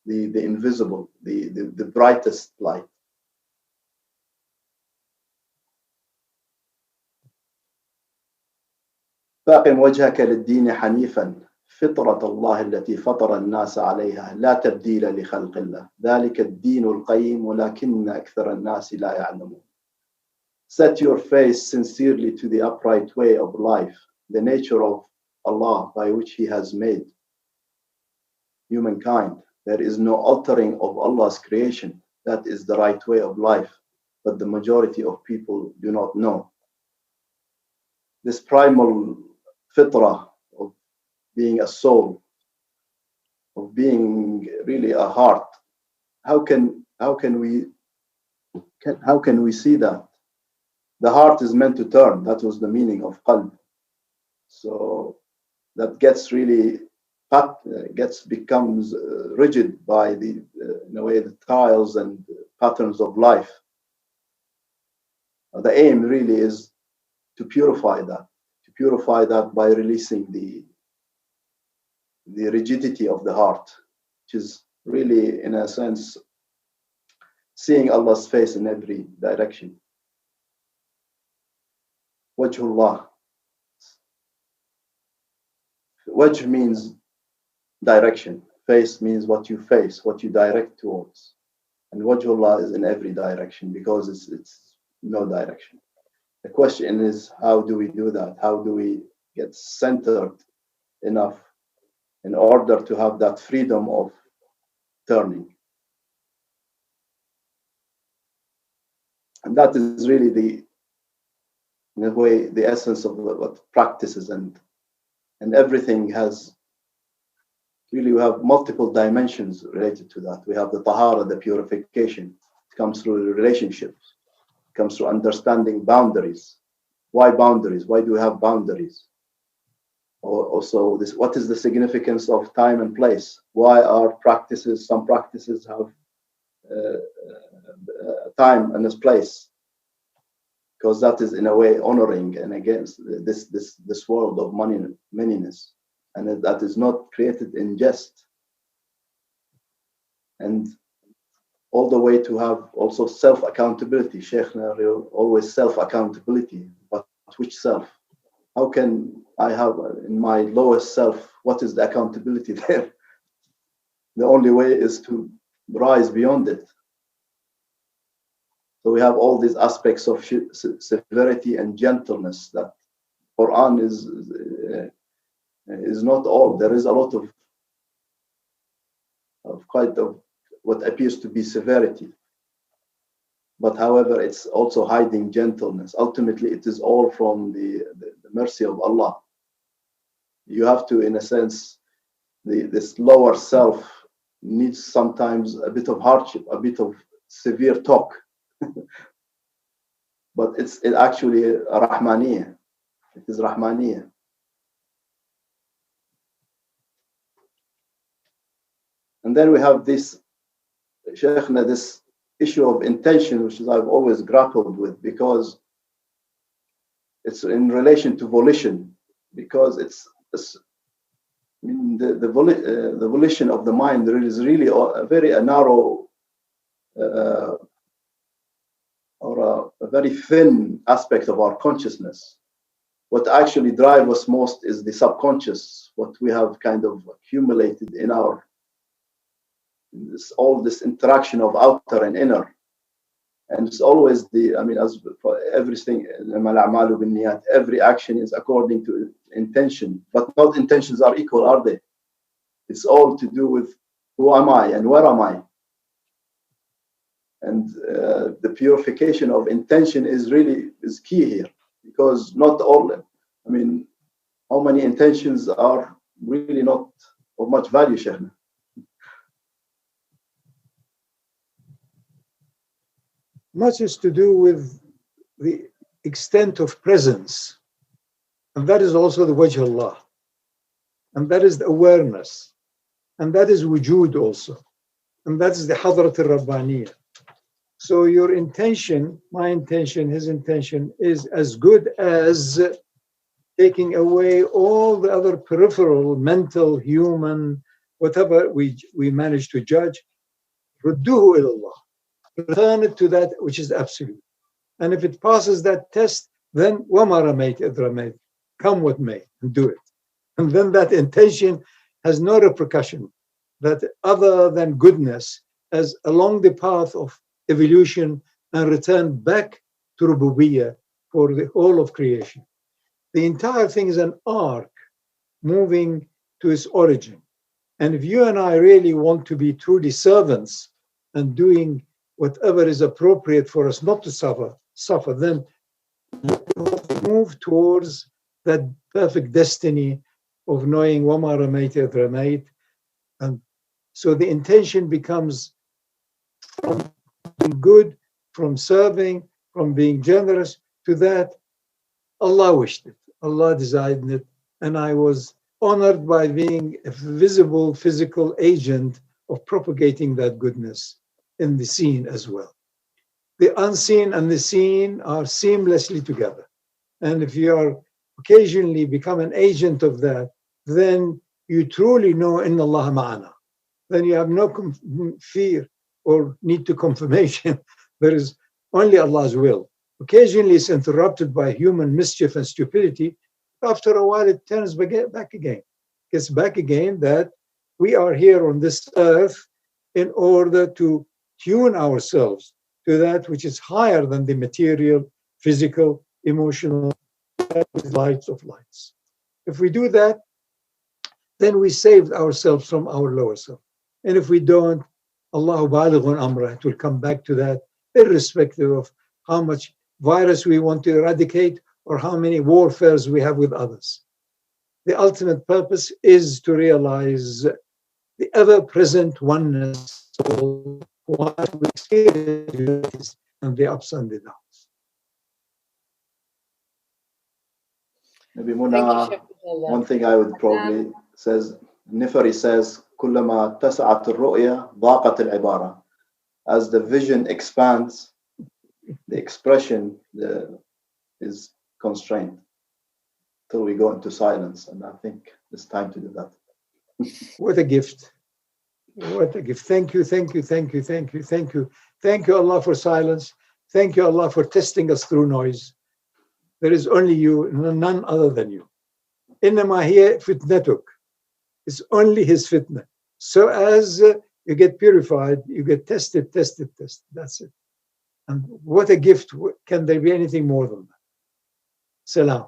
the invisible, the brightest light. فاقم وجهك للدين حنيفا فطرة الله التي فطر الناس عليها لا تبديل لخلق الله ذلك الدين القيم ولكن أكثر الناس لا يعلمون. Set your face sincerely to the upright way of life, the nature of Allah by which He has made humankind. There is no altering of Allah's creation. That is the right way of life, but the majority of people do not know. This primal fitrah of being a soul, of being really a heart, how can we see that? The heart is meant to turn. That was the meaning of qalb. So that gets really becomes rigid by the in a way the trials and patterns of life. The aim really is to purify that by releasing the rigidity of the heart, which is really in a sense seeing Allah's face in every direction. Wajhullah. Wajh means direction. Face means what you face, what you direct towards. And Wajhullah is in every direction because it's no direction. The question is, how do we do that? How do we get centered enough in order to have that freedom of turning? And that is really in a way, the essence of what practices and everything has. Really, we have multiple dimensions related to that. We have the tahara, the purification. It comes through relationships. It comes through understanding boundaries. Why boundaries? Why do we have boundaries? Or also, what is the significance of time and place? Why are practices? Some practices have time and a place, because that is in a way honoring and against this world of manyness. And that is not created in jest. And all the way to have also self-accountability. Shaykhna, always self-accountability. But which self? How can I have in my lowest self, what is the accountability there? The only way is to rise beyond it. So we have all these aspects of severity and gentleness that Quran is not all. There is a lot of quite of what appears to be severity. But however, it's also hiding gentleness. Ultimately, it is all from the mercy of Allah. You have to, in a sense, this lower self needs sometimes a bit of hardship, a bit of severe talk. But it's actually Rahmaniyya. It is Rahmaniyya. And then we have this, Shaykhna, this issue of intention, which I've always grappled with, because it's in relation to volition, because the volition of the mind is really a very narrow or a very thin aspect of our consciousness. What actually drives us most is the subconscious, what we have kind of accumulated in our all this interaction of outer and inner. And it's always as for everything, every action is according to intention, but not intentions are equal, are they? It's all to do with who am I and where am I? And the purification of intention is key here, because not all, how many intentions are really not of much value, Shaykhna? Much is to do with the extent of presence. And that is also the wajh Allah. And that is the awareness. And that is wujud also. And that is the hadrat al-Rabbaniyya. So your intention, my intention, his intention is as good as taking away all the other peripheral, mental, human, whatever we manage to judge. Rudduhu ilallah. Return it to that which is absolute. And if it passes that test, then wama ramayt idh ramayt. Come what may, and do it. And then that intention has no repercussion that other than goodness, as along the path of evolution and return back to Rububiyyah for the whole of creation. The entire thing is an arc moving to its origin. And if you and I really want to be truly servants and doing whatever is appropriate for us not to suffer, then move towards that perfect destiny of knowing wama ramayt idh ramayt. And so the intention becomes from being good, from serving, from being generous, to that Allah wished it, Allah desired it, and I was honored by being a visible physical agent of propagating that goodness in the seen as well. The unseen and the seen are seamlessly together. And if you are occasionally become an agent of that, then you truly know Inna Allah ma'ana. Then you have no fear or need to confirmation. There is only Allah's will. Occasionally it's interrupted by human mischief and stupidity. After a while it turns back again. Gets back again that we are here on this earth in order to tune ourselves to that which is higher than the material, physical, emotional, lights of lights. If we do that, then we saved ourselves from our lower self. And if we don't, Allahu balighun amrah, it will come back to that, irrespective of how much virus we want to eradicate or how many warfares we have with others. The ultimate purpose is to realize the ever-present oneness of what we experience and the ups and the downs. Maybe Muna, one thing I would probably says, Nifari says, كلما اتسعت الرؤية ضاقت العبارة. As the vision expands, the expression is constrained till we go into silence. And I think it's time to do that. What a gift. What a gift. Thank you, thank you, thank you, thank you, thank you. Thank you, Allah, for silence. Thank you, Allah, for testing us through noise. There is only you, none other than you. إنما هي فتنتك. It's only his fitna. So as you get purified, you get tested. That's it. And what a gift. Can there be anything more than that? Salam.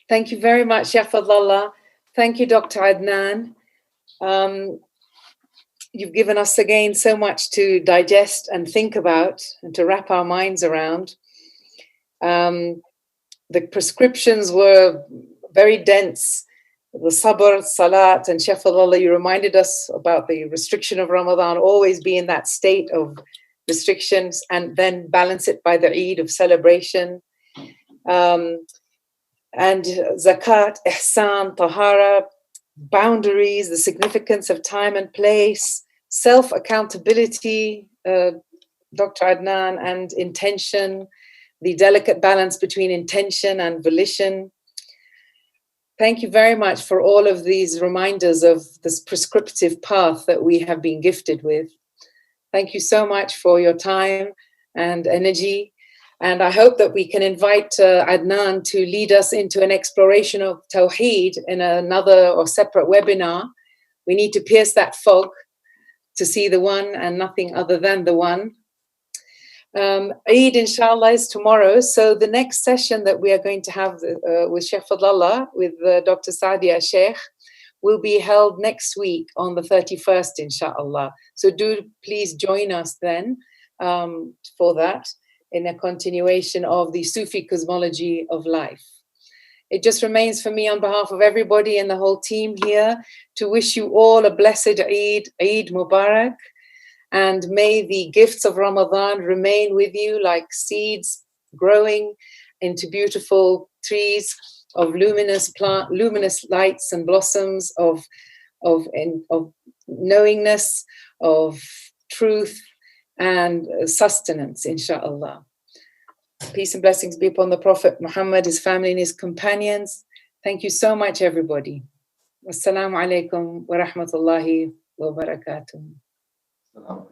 Thank you very much, Shaykh Fadhlalla. Thank you, Dr. Adnan. You've given us again so much to digest and think about and to wrap our minds around. The prescriptions were very dense. The sabr, salat, and Shaykh Fadhlalla, you reminded us about the restriction of Ramadan, always be in that state of restrictions and then balance it by the Eid of celebration. And zakat, ihsan, tahara, boundaries, the significance of time and place, self-accountability, Dr. Adnan, and intention, the delicate balance between intention and volition. Thank you very much for all of these reminders of this prescriptive path that we have been gifted with. Thank you so much for your time and energy. And I hope that we can invite Adnan to lead us into an exploration of Tawheed in another or separate webinar. We need to pierce that fog to see the one and nothing other than the one. Eid, inshallah, is tomorrow. So the next session that we are going to have with Shaykh Fadhlalla, with Dr. Sadia Sheikh, will be held next week on the 31st, inshallah. So do please join us then for that, in a continuation of the Sufi cosmology of life. It just remains for me, on behalf of everybody and the whole team here, to wish you all a blessed Eid, Eid Mubarak. And may the gifts of Ramadan remain with you like seeds growing into beautiful trees of luminous lights and blossoms of knowingness, of truth, and sustenance, inshallah. Peace and blessings be upon the Prophet Muhammad, his family and his companions. Thank you so much, everybody. Wassalamu alaikum wa rahmatullahi wa barakatuh.